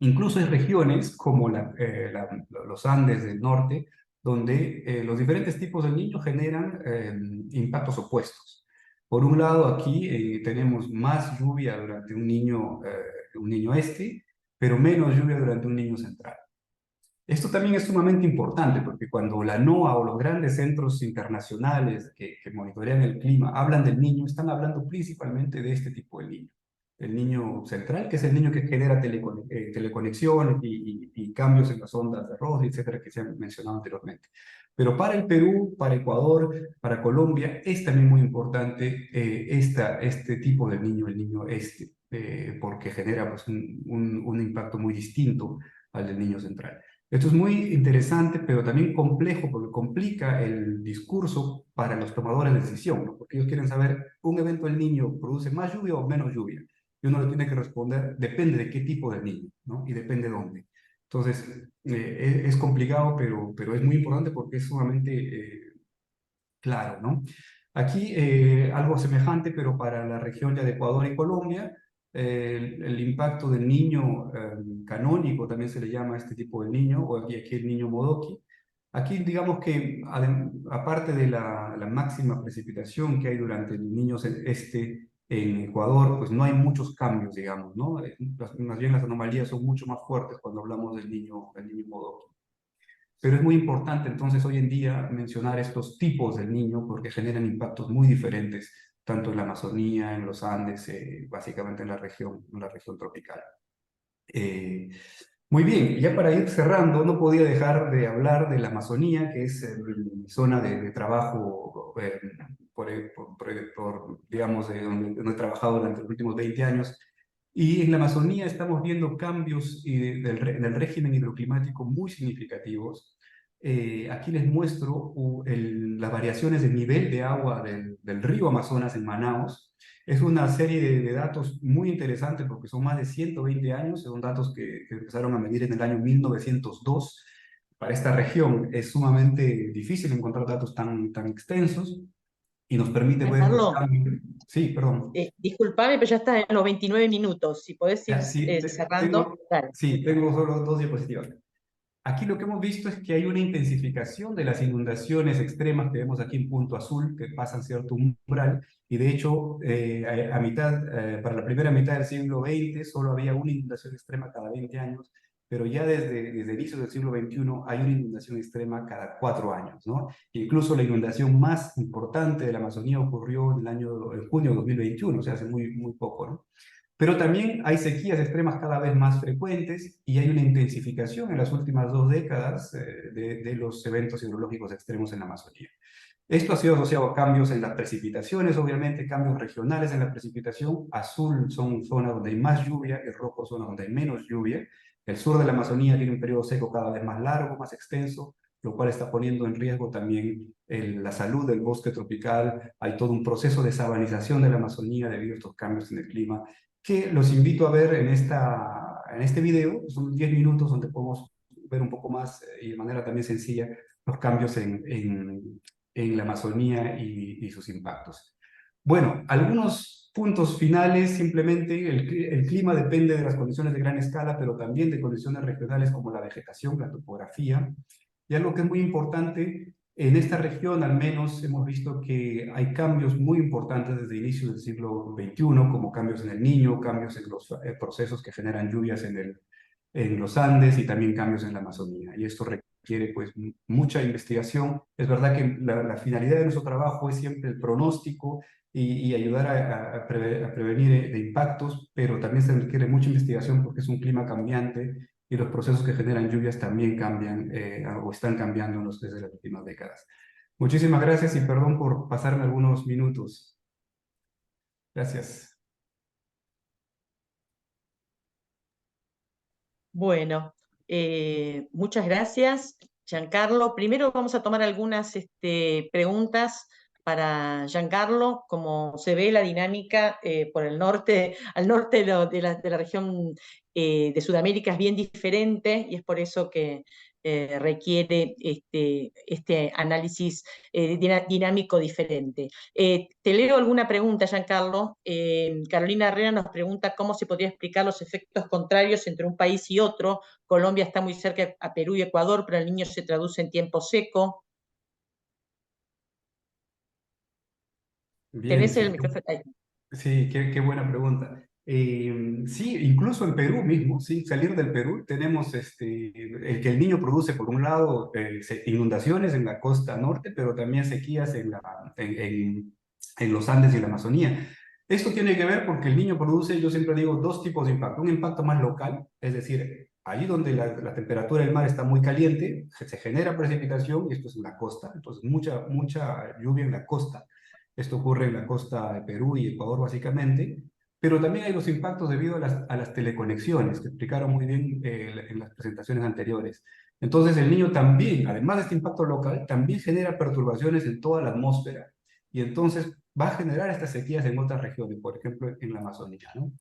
Incluso hay regiones como los Andes del norte, donde los diferentes tipos de niños generan impactos opuestos. Por un lado, aquí tenemos más lluvia durante un niño este, pero menos lluvia durante un niño central. Esto también es sumamente importante porque cuando la NOAA o los grandes centros internacionales que monitorean el clima hablan del niño, están hablando principalmente de este tipo de niño. El niño central, que es el niño que genera teleconexiones y cambios en las ondas de Rossby, etcétera, que se han mencionado anteriormente. Pero para el Perú, para Ecuador, para Colombia, es también muy importante este tipo de niño, el niño este, porque genera pues, un impacto muy distinto al del niño central. Esto es muy interesante, pero también complejo porque complica el discurso para los tomadores de decisión, ¿no? Porque ellos quieren saber, ¿un evento del niño produce más lluvia o menos lluvia? Y uno le tiene que responder, depende de qué tipo de niño, ¿no? Y depende de dónde. Entonces, es complicado, pero es muy importante porque es sumamente claro, ¿no? Aquí algo semejante, pero para la región ya de Ecuador y Colombia, el impacto del niño canónico, también se le llama a este tipo de niño, o aquí el niño Modoki. Aquí digamos que aparte de la máxima precipitación que hay durante el niño este en Ecuador, pues no hay muchos cambios, digamos, ¿no? Más bien las anomalías son mucho más fuertes cuando hablamos del niño Modoki. Pero es muy importante entonces hoy en día mencionar estos tipos del niño porque generan impactos muy diferentes, tanto en la Amazonía, en los Andes, básicamente en la región tropical. Muy bien, ya para ir cerrando, no podía dejar de hablar de la Amazonía, que es mi zona de trabajo, digamos, donde he trabajado durante los últimos 20 años. Y en la Amazonía estamos viendo cambios en el régimen hidroclimático muy significativos. Aquí les muestro las variaciones del nivel de agua del río Amazonas en Manaos Es una serie de datos muy interesantes porque son más de 120 años, son datos que empezaron a medir en el año 1902. Para esta región es sumamente difícil encontrar datos tan extensos y nos permite ver los Giancarlo, cambios. Sí, perdón. disculpame, pero ya está en los 29 minutos. Si podés ir Ya, sí, cerrando, dale. tengo solo dos diapositivas. Aquí lo que hemos visto es que hay una intensificación de las inundaciones extremas que vemos aquí en punto azul, que pasan cierto umbral, y de hecho para la primera mitad del siglo XX solo había una inundación extrema cada 20 años, pero ya desde inicios del siglo XXI hay una inundación extrema cada 4 años, ¿no? Incluso la inundación más importante de la Amazonía ocurrió en junio de 2021, o sea, hace muy poco, ¿no? Pero también hay sequías extremas cada vez más frecuentes y hay una intensificación en las últimas 2 décadas de los eventos hidrológicos extremos en la Amazonía. Esto ha sido asociado a cambios en las precipitaciones, obviamente, cambios regionales en la precipitación. Azul son zonas donde hay más lluvia y rojo zonas donde hay menos lluvia. El sur de la Amazonía tiene un periodo seco cada vez más largo, más extenso, lo cual está poniendo en riesgo también la salud del bosque tropical. Hay todo un proceso de sabanización de la Amazonía debido a estos cambios en el clima que los invito a ver en este video. Son 10 minutos donde podemos ver un poco más y de manera también sencilla los cambios en la Amazonía y sus impactos. Bueno, algunos puntos finales. Simplemente el clima depende de las condiciones de gran escala, pero también de condiciones regionales como la vegetación, la topografía. Y algo que es muy importante, en esta región al menos hemos visto que hay cambios muy importantes desde inicios del siglo XXI, como cambios en el Niño, cambios en los procesos que generan lluvias en los Andes y también cambios en la Amazonía. Y esto requiere pues mucha investigación. Es verdad que la finalidad de nuestro trabajo es siempre el pronóstico y ayudar a prevenir de impactos, pero también se requiere mucha investigación porque es un clima cambiante y los procesos que generan lluvias también cambian o están cambiando desde las últimas décadas. Muchísimas gracias y perdón por pasarme algunos minutos. Gracias. Bueno, muchas gracias, Giancarlo. Primero vamos a tomar algunas preguntas para Giancarlo. Como se ve, la dinámica por el norte, al norte de la región de Sudamérica es bien diferente y es por eso que requiere este análisis dinámico diferente. Te leo alguna pregunta, Giancarlo. Carolina Herrera nos pregunta cómo se podría explicar los efectos contrarios entre un país y otro. Colombia está muy cerca a Perú y Ecuador, pero el Niño se traduce en tiempo seco. Bien, ¿Tenés sí, el micrófono? Ahí. sí, qué buena pregunta. Sí, incluso en Perú mismo, sí, salir del Perú, tenemos el que el Niño produce, por un lado, inundaciones en la costa norte, pero también sequías en los Andes y la Amazonía. Esto tiene que ver porque el Niño produce, yo siempre digo, dos tipos de impacto. Un impacto más local, es decir, allí donde la temperatura del mar está muy caliente, se genera precipitación, y esto es en la costa, entonces mucha lluvia en la costa. Esto ocurre en la costa de Perú y Ecuador básicamente, pero también hay los impactos debido a las teleconexiones, que explicaron muy bien en las presentaciones anteriores. Entonces el Niño también, además de este impacto local, también genera perturbaciones en toda la atmósfera y entonces va a generar estas sequías en otras regiones, por ejemplo en la Amazonía, ¿no?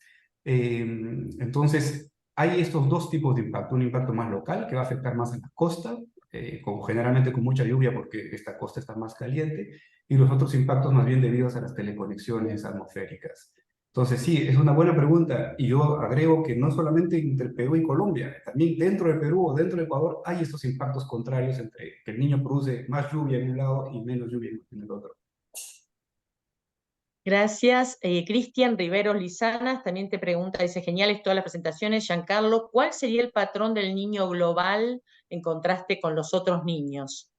Entonces hay estos dos tipos de impacto: un impacto más local que va a afectar más en la costa, generalmente con mucha lluvia porque esta costa está más caliente, y los otros impactos más bien debidos a las teleconexiones atmosféricas. Entonces, sí, es una buena pregunta, y yo agrego que no solamente entre Perú y Colombia, también dentro de Perú o dentro de Ecuador hay estos impactos contrarios entre que el Niño produce más lluvia en un lado y menos lluvia en el otro. Gracias. Cristian Riveros Lizanas también te pregunta, dice, geniales todas las presentaciones, Giancarlo, ¿cuál sería el patrón del niño global en contraste con los otros niños?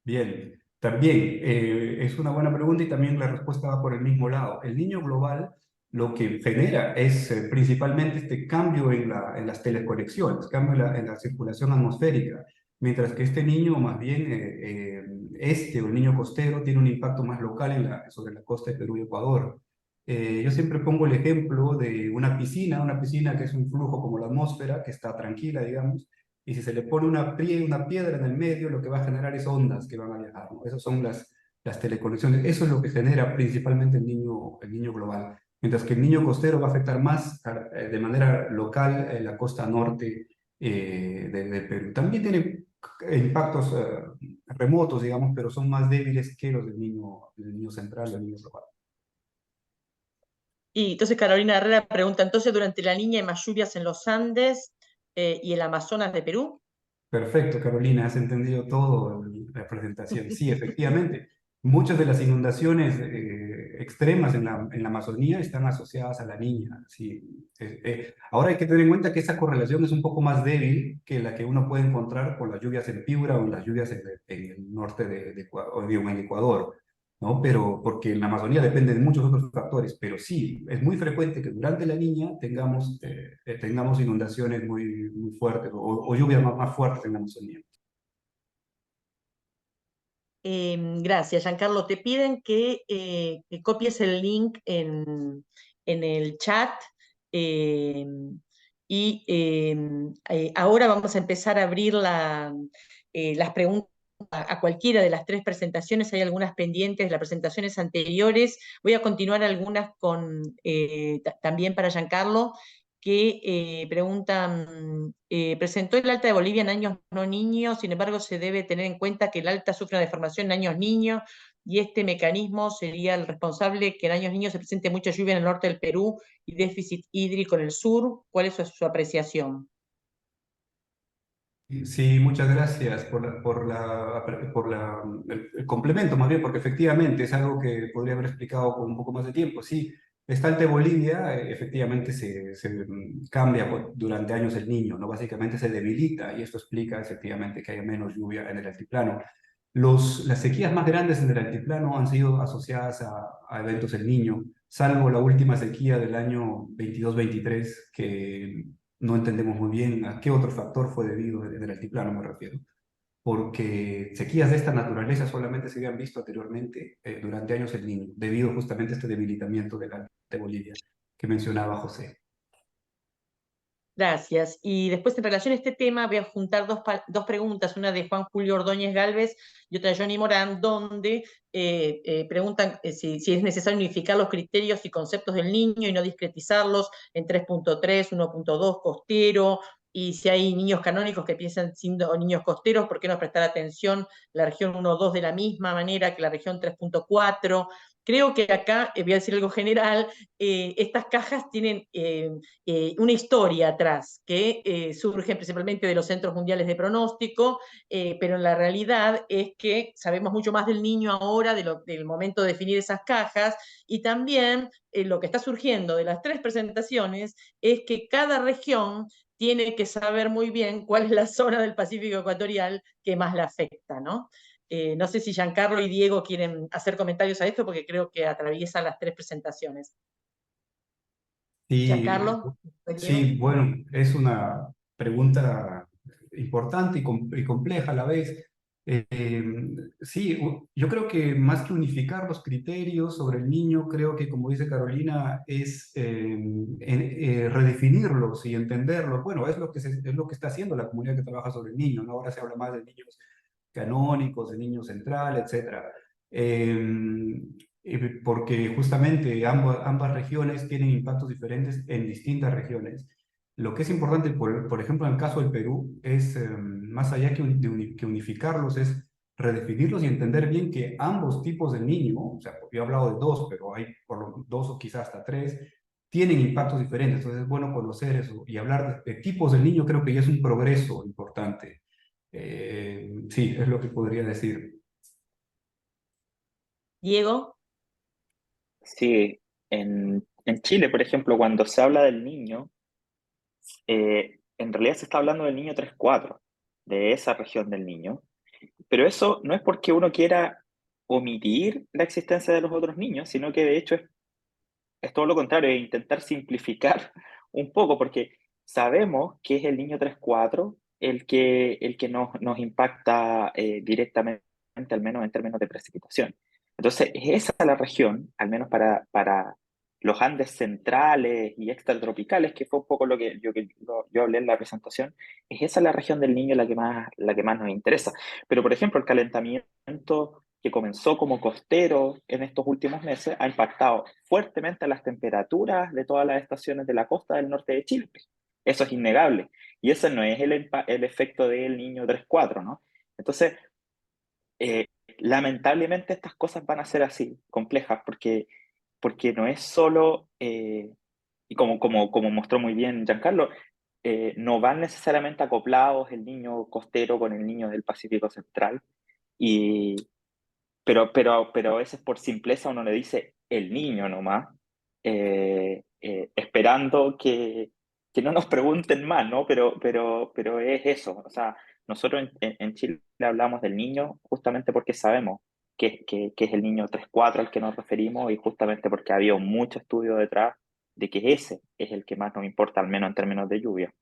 Bien, también es una buena pregunta y también la respuesta va por el mismo lado. El Niño global lo que genera es principalmente este cambio en las teleconexiones, cambio en la circulación atmosférica, mientras que este niño más bien, o el niño costero, tiene un impacto más local sobre la costa de Perú y Ecuador. Yo siempre pongo el ejemplo de una piscina que es un flujo como la atmósfera, que está tranquila, digamos, y si se le pone una piedra en el medio, lo que va a generar es ondas que van a viajar, ¿no? Esas son las teleconexiones. Eso es lo que genera principalmente el niño global. Mientras que el niño costero va a afectar más de manera local la costa norte de Perú. También tiene impactos remotos, digamos, pero son más débiles que los del niño central, del niño global. Y entonces Carolina Herrera pregunta, entonces durante la niña hay más lluvias en los Andes y el Amazonas de Perú. Perfecto, Carolina, has entendido todo en la presentación. Sí, efectivamente, muchas de las inundaciones extremas en la Amazonía están asociadas a la niña. Sí. Ahora hay que tener en cuenta que esa correlación es un poco más débil que la que uno puede encontrar con las lluvias en Piura o en las lluvias en el norte de Ecuador, o digo, en Ecuador, ¿no? Pero porque en la Amazonía depende de muchos otros factores, pero sí, es muy frecuente que durante la niña tengamos inundaciones muy fuertes o lluvias más fuertes en la Amazonía. Gracias, Giancarlo. Te piden que copies el link en el chat eh, y ahora vamos a empezar a abrir las preguntas a cualquiera de las tres presentaciones. Hay algunas pendientes de las presentaciones anteriores. Voy a continuar algunas también para Giancarlo, que preguntan, presentó el Alta de Bolivia en años no niños, sin embargo se debe tener en cuenta que el Alta sufre una deformación en años niños y este mecanismo sería el responsable que en años niños se presente mucha lluvia en el norte del Perú y déficit hídrico en el sur. ¿Cuál es su apreciación? Sí, muchas gracias el complemento, más bien, porque efectivamente es algo que podría haber explicado con un poco más de tiempo. Sí, esta Alta Bolivia efectivamente se cambia durante años el niño, ¿no? Básicamente se debilita y esto explica efectivamente que haya menos lluvia en el altiplano. Las sequías más grandes en el altiplano han sido asociadas a eventos El Niño, salvo la última sequía del año 22-23, que no entendemos muy bien a qué otro factor fue debido en el altiplano, me refiero, porque sequías de esta naturaleza solamente se habían visto anteriormente durante años El Niño, debido justamente a este debilitamiento de Bolivia que mencionaba José. Gracias. Y después, en relación a este tema, voy a juntar dos preguntas, una de Juan Julio Ordóñez Gálvez y otra de Johnny Morán, donde preguntan si es necesario unificar los criterios y conceptos del niño y no discretizarlos en 3.3, 1.2, costero, y si hay niños canónicos que piensan siendo niños costeros, ¿por qué no prestar atención la región 1.2 de la misma manera que la región 3.4? Creo que acá, voy a decir algo general, estas cajas tienen una historia atrás que surge principalmente de los centros mundiales de pronóstico, pero en la realidad es que sabemos mucho más del niño ahora, del momento de definir esas cajas, y también lo que está surgiendo de las tres presentaciones es que cada región tiene que saber muy bien cuál es la zona del Pacífico ecuatorial que más la afecta, ¿no? No sé si Giancarlo y Diego quieren hacer comentarios a esto, porque creo que atraviesa las tres presentaciones. Sí, Giancarlo, Diego. sí, bueno, es una pregunta importante y compleja a la vez. Sí, yo creo que más que unificar los criterios sobre el niño, creo que, como dice Carolina, es redefinirlos y entenderlos. Bueno, es lo que está haciendo la comunidad que trabaja sobre el niño, ¿no? Ahora se habla más de niños canónicos, de niño central, etcétera. Porque justamente ambas regiones tienen impactos diferentes en distintas regiones. Lo que es importante, por ejemplo, en el caso del Perú, es más allá que unificarlos, es redefinirlos y entender bien que ambos tipos de niño, o sea, yo he hablado de dos, pero hay por lo dos o quizás hasta tres, tienen impactos diferentes. Entonces es bueno conocer eso y hablar de tipos del niño, creo que ya es un progreso importante. Sí, es lo que podría decir. Diego. Sí, en Chile, por ejemplo, cuando se habla del niño, en realidad se está hablando del niño 3-4, de esa región del niño, pero eso no es porque uno quiera omitir la existencia de los otros niños, sino que de hecho es todo lo contrario, es intentar simplificar un poco, porque sabemos que es el niño 3-4 el que nos impacta directamente, al menos en términos de precipitación. Entonces, es esa la región, al menos para los Andes centrales y extratropicales, que fue un poco lo que yo hablé en la presentación, es esa la región del niño la que más nos interesa. Pero, por ejemplo, el calentamiento que comenzó como costero en estos últimos meses, ha impactado fuertemente a las temperaturas de todas las estaciones de la costa del norte de Chile. Eso es innegable. Y ese no es el efecto del niño 3-4, ¿no? Entonces, eh, lamentablemente estas cosas van a ser así, complejas, porque no es solo, y como mostró muy bien Giancarlo, no van necesariamente acoplados el niño costero con el niño del Pacífico Central, y, pero a veces por simpleza uno le dice el niño nomás, esperando que no nos pregunten más, ¿no? Pero es eso, o sea, nosotros en Chile hablamos del niño justamente porque sabemos que es el niño 3-4 al que nos referimos y justamente porque había mucho estudio detrás de que ese es el que más nos importa, al menos en términos de lluvia.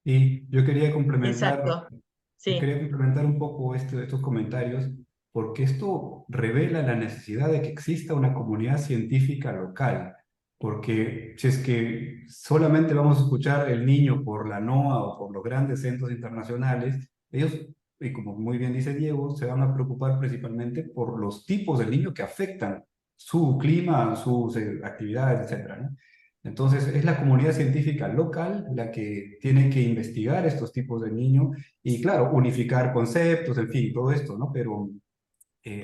Y Exacto, yo sí. quería complementar un poco estos comentarios, porque esto revela la necesidad de que exista una comunidad científica local, porque si es que solamente vamos a escuchar el niño por la NOAA o por los grandes centros internacionales, ellos, y como muy bien dice Diego, se van a preocupar principalmente por los tipos de niño que afectan su clima, sus actividades, etcétera, ¿no? Entonces, es la comunidad científica local la que tiene que investigar estos tipos de niños y, claro, unificar conceptos, en fin, todo esto, ¿no? Pero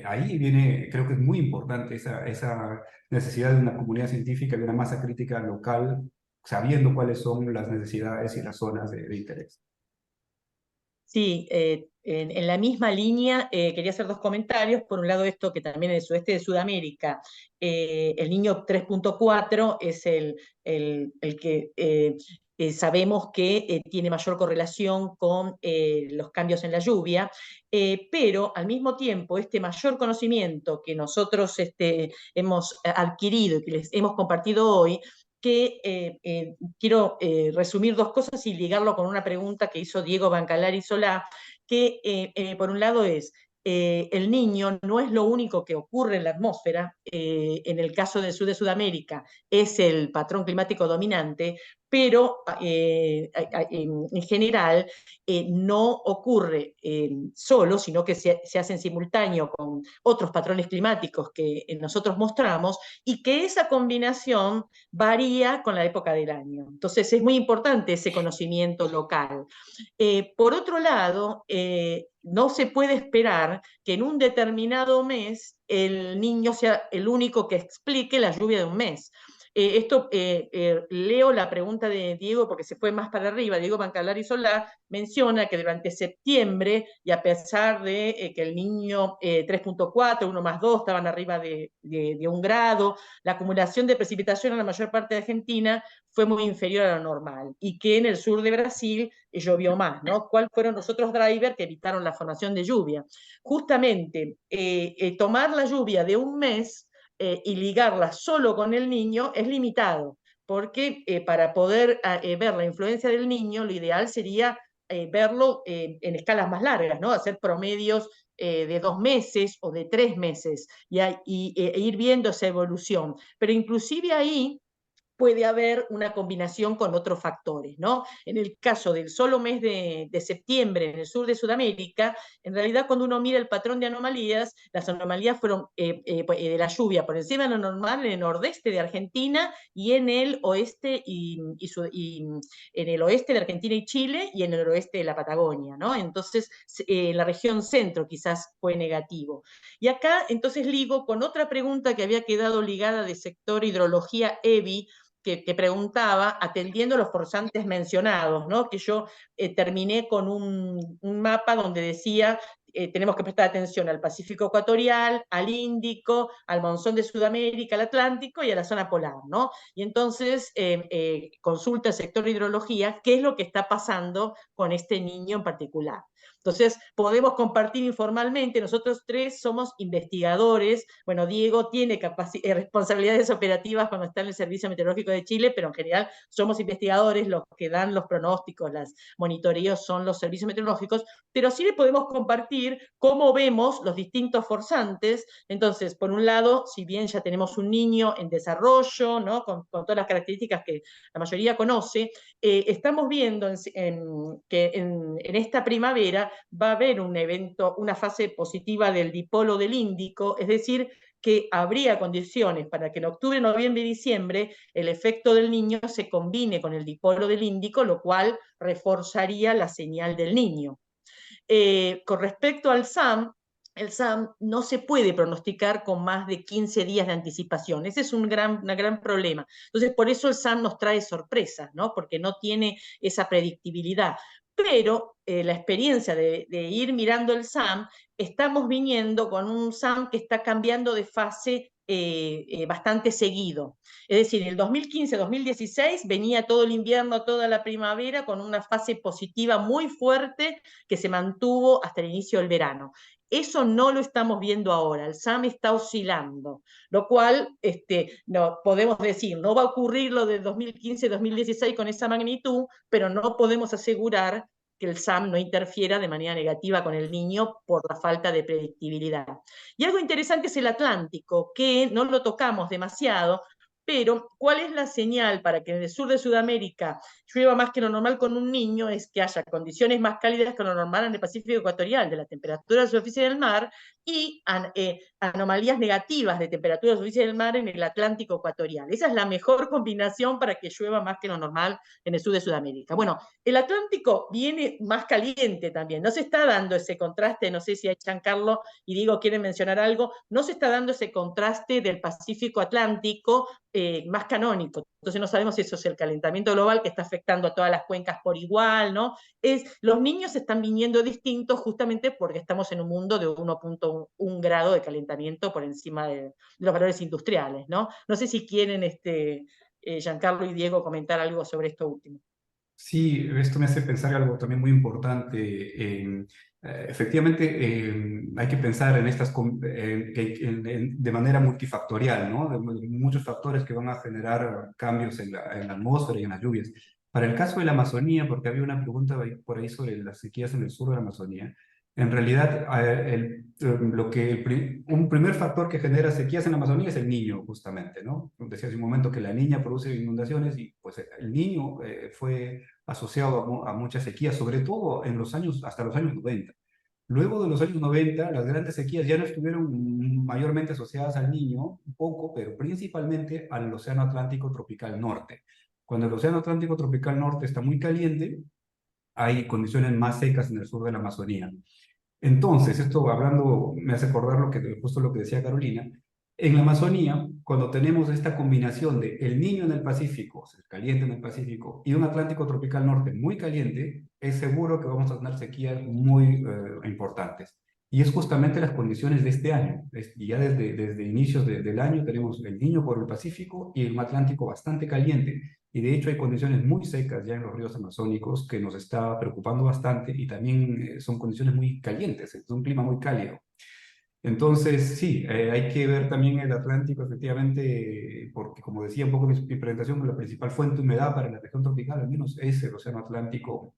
ahí viene, creo que es muy importante esa necesidad de una comunidad científica, de una masa crítica local, sabiendo cuáles son las necesidades y las zonas de interés. Sí, en la misma línea quería hacer dos comentarios. Por un lado, esto que también en el sudeste de Sudamérica, el niño 3.4 es el que sabemos que tiene mayor correlación con los cambios en la lluvia, pero al mismo tiempo este mayor conocimiento que nosotros hemos adquirido y que les hemos compartido hoy, que quiero resumir dos cosas y ligarlo con una pregunta que hizo Diego Bancalari Solá, que por un lado es, el niño no es lo único que ocurre en la atmósfera, en el caso del sur de Sudamérica es el patrón climático dominante, pero en general no ocurre solo, sino que se hace en simultáneo con otros patrones climáticos que nosotros mostramos y que esa combinación varía con la época del año. Entonces es muy importante ese conocimiento local. Por otro lado, no se puede esperar que en un determinado mes el niño sea el único que explique la lluvia de un mes. Leo la pregunta de Diego porque se fue más para arriba. Diego Bancalari Solá menciona que durante septiembre, y a pesar de que el niño 3.4, 1 más 2, estaban arriba de 1 grado, la acumulación de precipitación en la mayor parte de Argentina fue muy inferior a lo normal y que en el sur de Brasil llovió más, ¿no? ¿Cuáles fueron los otros drivers que evitaron la formación de lluvia? Justamente tomar la lluvia de un mes y ligarla solo con el niño es limitado, porque para poder ver la influencia del niño, lo ideal sería verlo en escalas más largas, ¿no? Hacer promedios de 2 meses o de 3 meses e ir viendo esa evolución. Pero inclusive ahí puede haber una combinación con otros factores, ¿no? En el caso del solo mes de septiembre en el sur de Sudamérica, en realidad cuando uno mira el patrón de anomalías, las anomalías fueron de la lluvia por encima de lo normal en el nordeste de Argentina y en el oeste y en el oeste de Argentina y Chile y en el noroeste de la Patagonia, ¿no? Entonces, en la región centro quizás fue negativo. Y acá entonces ligo con otra pregunta que había quedado ligada de sector hidrología EBI, que preguntaba, atendiendo los forzantes mencionados, ¿no? Que yo terminé con un mapa donde decía tenemos que prestar atención al Pacífico Ecuatorial, al Índico, al monzón de Sudamérica, al Atlántico y a la zona polar, ¿no? Y entonces consulta el sector hidrología qué es lo que está pasando con este niño en particular. Entonces, podemos compartir informalmente, nosotros tres somos investigadores, bueno, Diego tiene responsabilidades operativas cuando está en el Servicio Meteorológico de Chile, pero en general somos investigadores, los que dan los pronósticos, los monitoreos son los servicios meteorológicos, pero sí le podemos compartir cómo vemos los distintos forzantes. Entonces, por un lado, si bien ya tenemos un niño en desarrollo, ¿no? con todas las características que la mayoría conoce, estamos viendo que en esta primavera va a haber un evento, una fase positiva del dipolo del Índico, es decir, que habría condiciones para que en octubre, noviembre y diciembre el efecto del niño se combine con el dipolo del Índico, lo cual reforzaría la señal del niño. Con respecto al SAM, el SAM no se puede pronosticar con más de 15 días de anticipación. Ese es un gran problema. Entonces, por eso el SAM nos trae sorpresas, ¿no? Porque no tiene esa predictibilidad. Pero la experiencia de ir mirando el SAM, estamos viniendo con un SAM que está cambiando de fase bastante seguido. Es decir, el 2015-2016 venía todo el invierno, toda la primavera, con una fase positiva muy fuerte que se mantuvo hasta el inicio del verano. Eso no lo estamos viendo ahora, el SAM está oscilando, lo cual no, podemos decir, no va a ocurrir lo de 2015-2016 con esa magnitud, pero no podemos asegurar que el SAM no interfiera de manera negativa con el niño por la falta de predictibilidad. Y algo interesante es el Atlántico, que no lo tocamos demasiado, pero ¿cuál es la señal para que en el sur de Sudamérica llueva más que lo normal con un niño? Es que haya condiciones más cálidas que lo normal en el Pacífico ecuatorial, de la temperatura de la superficie del mar, y anomalías negativas de temperatura de la superficie del mar en el Atlántico ecuatorial. Esa es la mejor combinación para que llueva más que lo normal en el sur de Sudamérica. Bueno, el Atlántico viene más caliente también. No se está dando ese contraste, no sé si hay Giancarlo y Diego quieren mencionar algo, no se está dando ese contraste del Pacífico Atlántico más canónico. Entonces no sabemos si eso es el calentamiento global que está afectando a todas las cuencas por igual, ¿no? Los niños están viniendo distintos justamente porque estamos en un mundo de 1.1 grado de calentamiento por encima de los valores industriales, ¿no? No sé si quieren Giancarlo y Diego comentar algo sobre esto último. Sí, esto me hace pensar algo también muy importante. Efectivamente, hay que pensar en estas de manera multifactorial, ¿no? De muchos factores que van a generar cambios en la atmósfera y en las lluvias. Para el caso de la Amazonía, porque había una pregunta por ahí sobre las sequías en el sur de la Amazonía, en realidad, un primer factor que genera sequías en la Amazonía es el niño, justamente, ¿no? Decía hace un momento que la niña produce inundaciones y pues el niño fue asociado a muchas sequías, sobre todo hasta los años 90. Luego de los años 90, las grandes sequías ya no estuvieron mayormente asociadas al niño, un poco, pero principalmente al Océano Atlántico Tropical Norte. Cuando el Océano Atlántico Tropical Norte está muy caliente, hay condiciones más secas en el sur de la Amazonía. Entonces, esto hablando, me hace acordar justo lo que decía Carolina. En la Amazonía, cuando tenemos esta combinación de el Niño en el Pacífico, o sea, caliente en el Pacífico, y un Atlántico tropical norte muy caliente, es seguro que vamos a tener sequías muy importantes. Y es justamente las condiciones de este año. Y ya desde inicios del año tenemos el Niño por el Pacífico y un Atlántico bastante caliente. Y de hecho hay condiciones muy secas ya en los ríos amazónicos que nos está preocupando bastante y también son condiciones muy calientes, es un clima muy cálido. Entonces, sí, hay que ver también el Atlántico, efectivamente, porque como decía un poco en mi presentación, la principal fuente de humedad para la región tropical, al menos es el Océano Atlántico,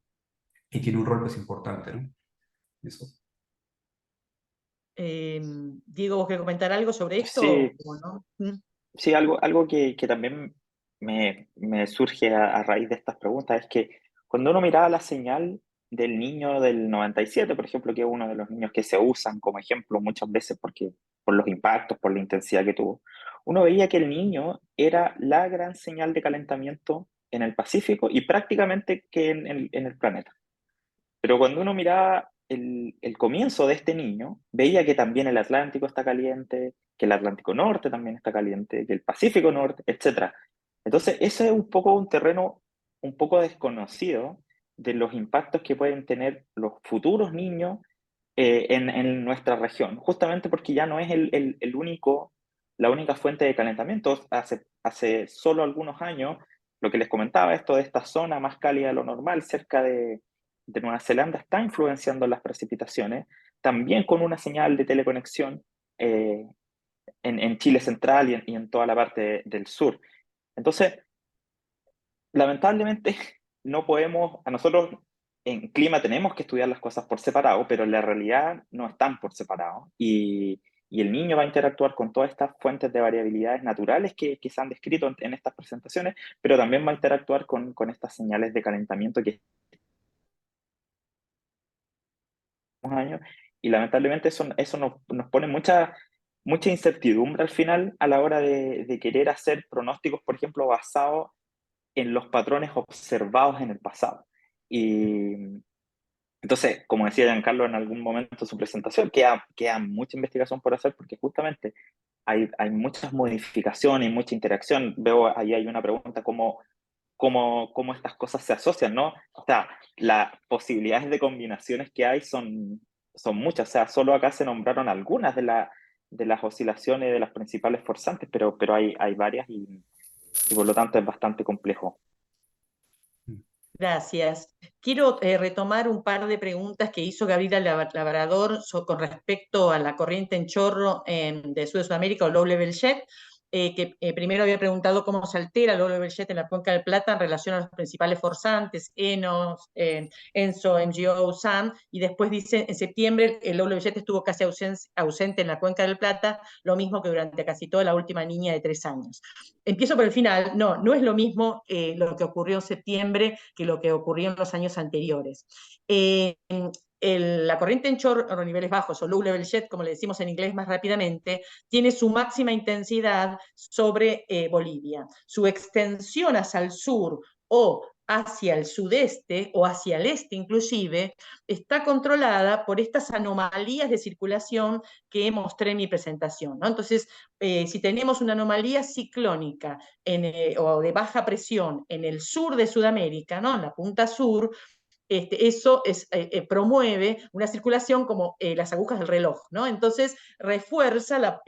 y tiene un rol pues importante, ¿no? Eso. Diego, ¿vos querés comentar algo sobre esto? Sí, ¿O no? ¿Mm? sí, algo que también me surge a raíz de estas preguntas es que cuando uno miraba la señal del niño del 97, por ejemplo, que es uno de los niños que se usan como ejemplo muchas veces por los impactos, por la intensidad que tuvo, uno veía que el niño era la gran señal de calentamiento en el Pacífico y prácticamente que en el planeta. Pero cuando uno miraba el comienzo de este niño, veía que también el Atlántico está caliente, que el Atlántico Norte también está caliente, que el Pacífico Norte, etc. Entonces, ese es un poco un terreno un poco desconocido de los impactos que pueden tener los futuros niños en nuestra región, justamente porque ya no es la única fuente de calentamiento. Hace solo algunos años, lo que les comentaba, esto de esta zona más cálida de lo normal, cerca de Nueva Zelanda, está influenciando las precipitaciones, también con una señal de teleconexión eh, en Chile central y en toda la parte del sur. Entonces, lamentablemente, no podemos, a nosotros en clima tenemos que estudiar las cosas por separado, pero en la realidad no están por separado. Y el niño va a interactuar con todas estas fuentes de variabilidades naturales que se han descrito en estas presentaciones, pero también va a interactuar con estas señales de calentamiento que años, y lamentablemente eso nos pone mucha incertidumbre al final a la hora de querer hacer pronósticos, por ejemplo, basados en los patrones observados en el pasado. Y entonces, como decía Giancarlo en algún momento de su presentación, queda mucha investigación por hacer porque justamente hay muchas modificaciones y mucha interacción. Veo ahí hay una pregunta, cómo estas cosas se asocian, ¿no? O sea, las posibilidades de combinaciones que hay son muchas. O sea, solo acá se nombraron algunas de las oscilaciones de las principales forzantes, pero hay varias y por lo tanto es bastante complejo. Gracias. Quiero retomar un par de preguntas que hizo Gabriela Labrador con respecto a la corriente en chorro de Sudamérica o low level jet, que primero había preguntado cómo se altera el low level jet en la Cuenca del Plata en relación a los principales forzantes, ENOS, ENSO, MGO, SAM, y después dice, en septiembre el low level jet estuvo casi ausente en la Cuenca del Plata, lo mismo que durante casi toda la última niña de 3 años. Empiezo por el final, no es lo mismo lo que ocurrió en septiembre que lo que ocurrió en los años anteriores. La corriente en chorro a niveles bajos, o low level jet, como le decimos en inglés más rápidamente, tiene su máxima intensidad sobre Bolivia. Su extensión hacia el sur o hacia el sudeste o hacia el este inclusive, está controlada por estas anomalías de circulación que mostré en mi presentación, ¿no? Entonces, si tenemos una anomalía ciclónica o de baja presión en el sur de Sudamérica, ¿no? En la punta sur, eso promueve una circulación como las agujas del reloj, ¿no? Entonces refuerza la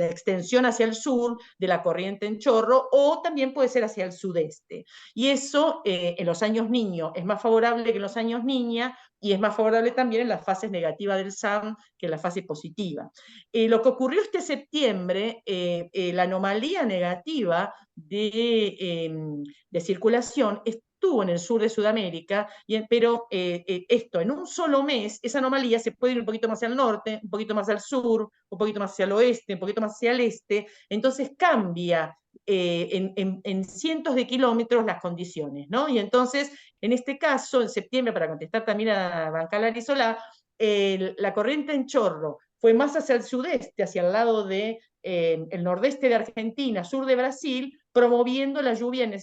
extensión hacia el sur de la corriente en chorro o también puede ser hacia el sudeste. Y eso en los años niño es más favorable que en los años niña y es más favorable también en las fases negativas del SAM que en la fase positiva. Lo que ocurrió este septiembre, la anomalía negativa de circulación estuvo en el sur de Sudamérica, pero esto, en un solo mes, esa anomalía se puede ir un poquito más hacia el norte, un poquito más al sur, un poquito más hacia el oeste, un poquito más hacia el este, entonces cambia en cientos de kilómetros las condiciones, ¿no? Y entonces, en este caso, en septiembre, para contestar también a Bancalar y Solá, la corriente en chorro fue más hacia el sudeste, hacia el lado de el nordeste de Argentina, sur de Brasil, promoviendo la lluvia en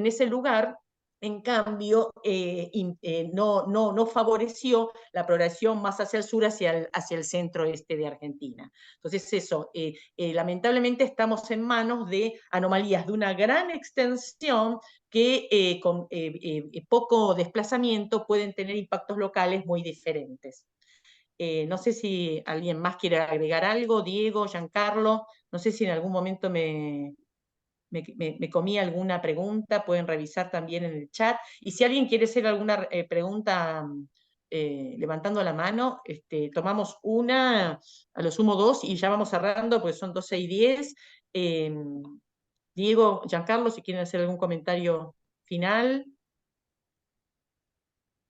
ese lugar. En cambio, no favoreció la progresión más hacia el sur, hacia el centro-este de Argentina. Entonces, eso, lamentablemente estamos en manos de anomalías de una gran extensión que con poco desplazamiento pueden tener impactos locales muy diferentes. No sé si alguien más quiere agregar algo, Diego, Giancarlo, no sé si en algún momento me comí alguna pregunta, pueden revisar también en el chat. Y si alguien quiere hacer alguna pregunta levantando la mano, tomamos una, a lo sumo dos, y ya vamos cerrando, porque son 12:10. Diego, Giancarlo, si quieren hacer algún comentario final.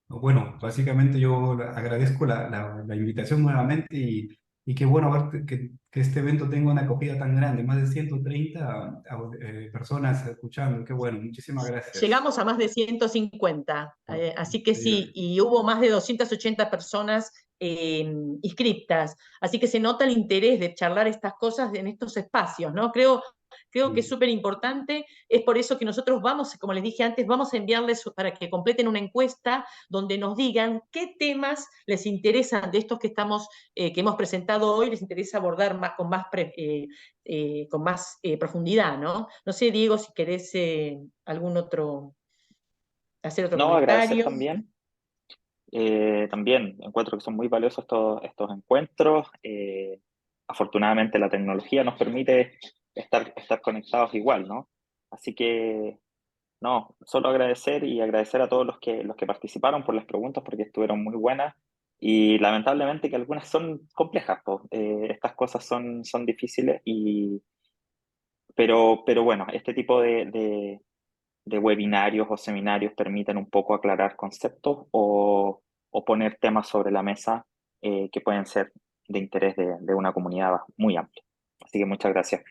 Bueno, básicamente yo agradezco la invitación nuevamente y qué bueno ver que este evento tenga una acogida tan grande, más de 130 personas escuchando, qué bueno, muchísimas gracias. Llegamos a más de 150, así que sí, Increíble. y hubo más de 280 personas inscriptas, así que se nota el interés de charlar estas cosas en estos espacios, ¿no? Creo que es súper importante, es por eso que nosotros vamos, como les dije antes, vamos a enviarles para que completen una encuesta donde nos digan qué temas les interesan de estos que hemos presentado hoy, les interesa abordar con más profundidad, ¿no? No sé, Diego, si querés hacer otro No, agradecer comentario. también encuentro que son muy valiosos estos encuentros. Afortunadamente la tecnología nos permite estar conectados igual, ¿no? Así que, no, solo agradecer y agradecer a todos los que participaron por las preguntas porque estuvieron muy buenas y lamentablemente que algunas son complejas, po. Estas cosas son difíciles pero bueno, este tipo de webinarios o seminarios permiten un poco aclarar conceptos o poner temas sobre la mesa que pueden ser de interés de una comunidad muy amplia. Así que muchas gracias.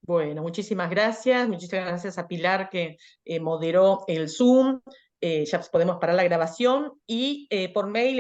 Bueno, muchísimas gracias a Pilar que moderó el Zoom. ya podemos parar la grabación y por mail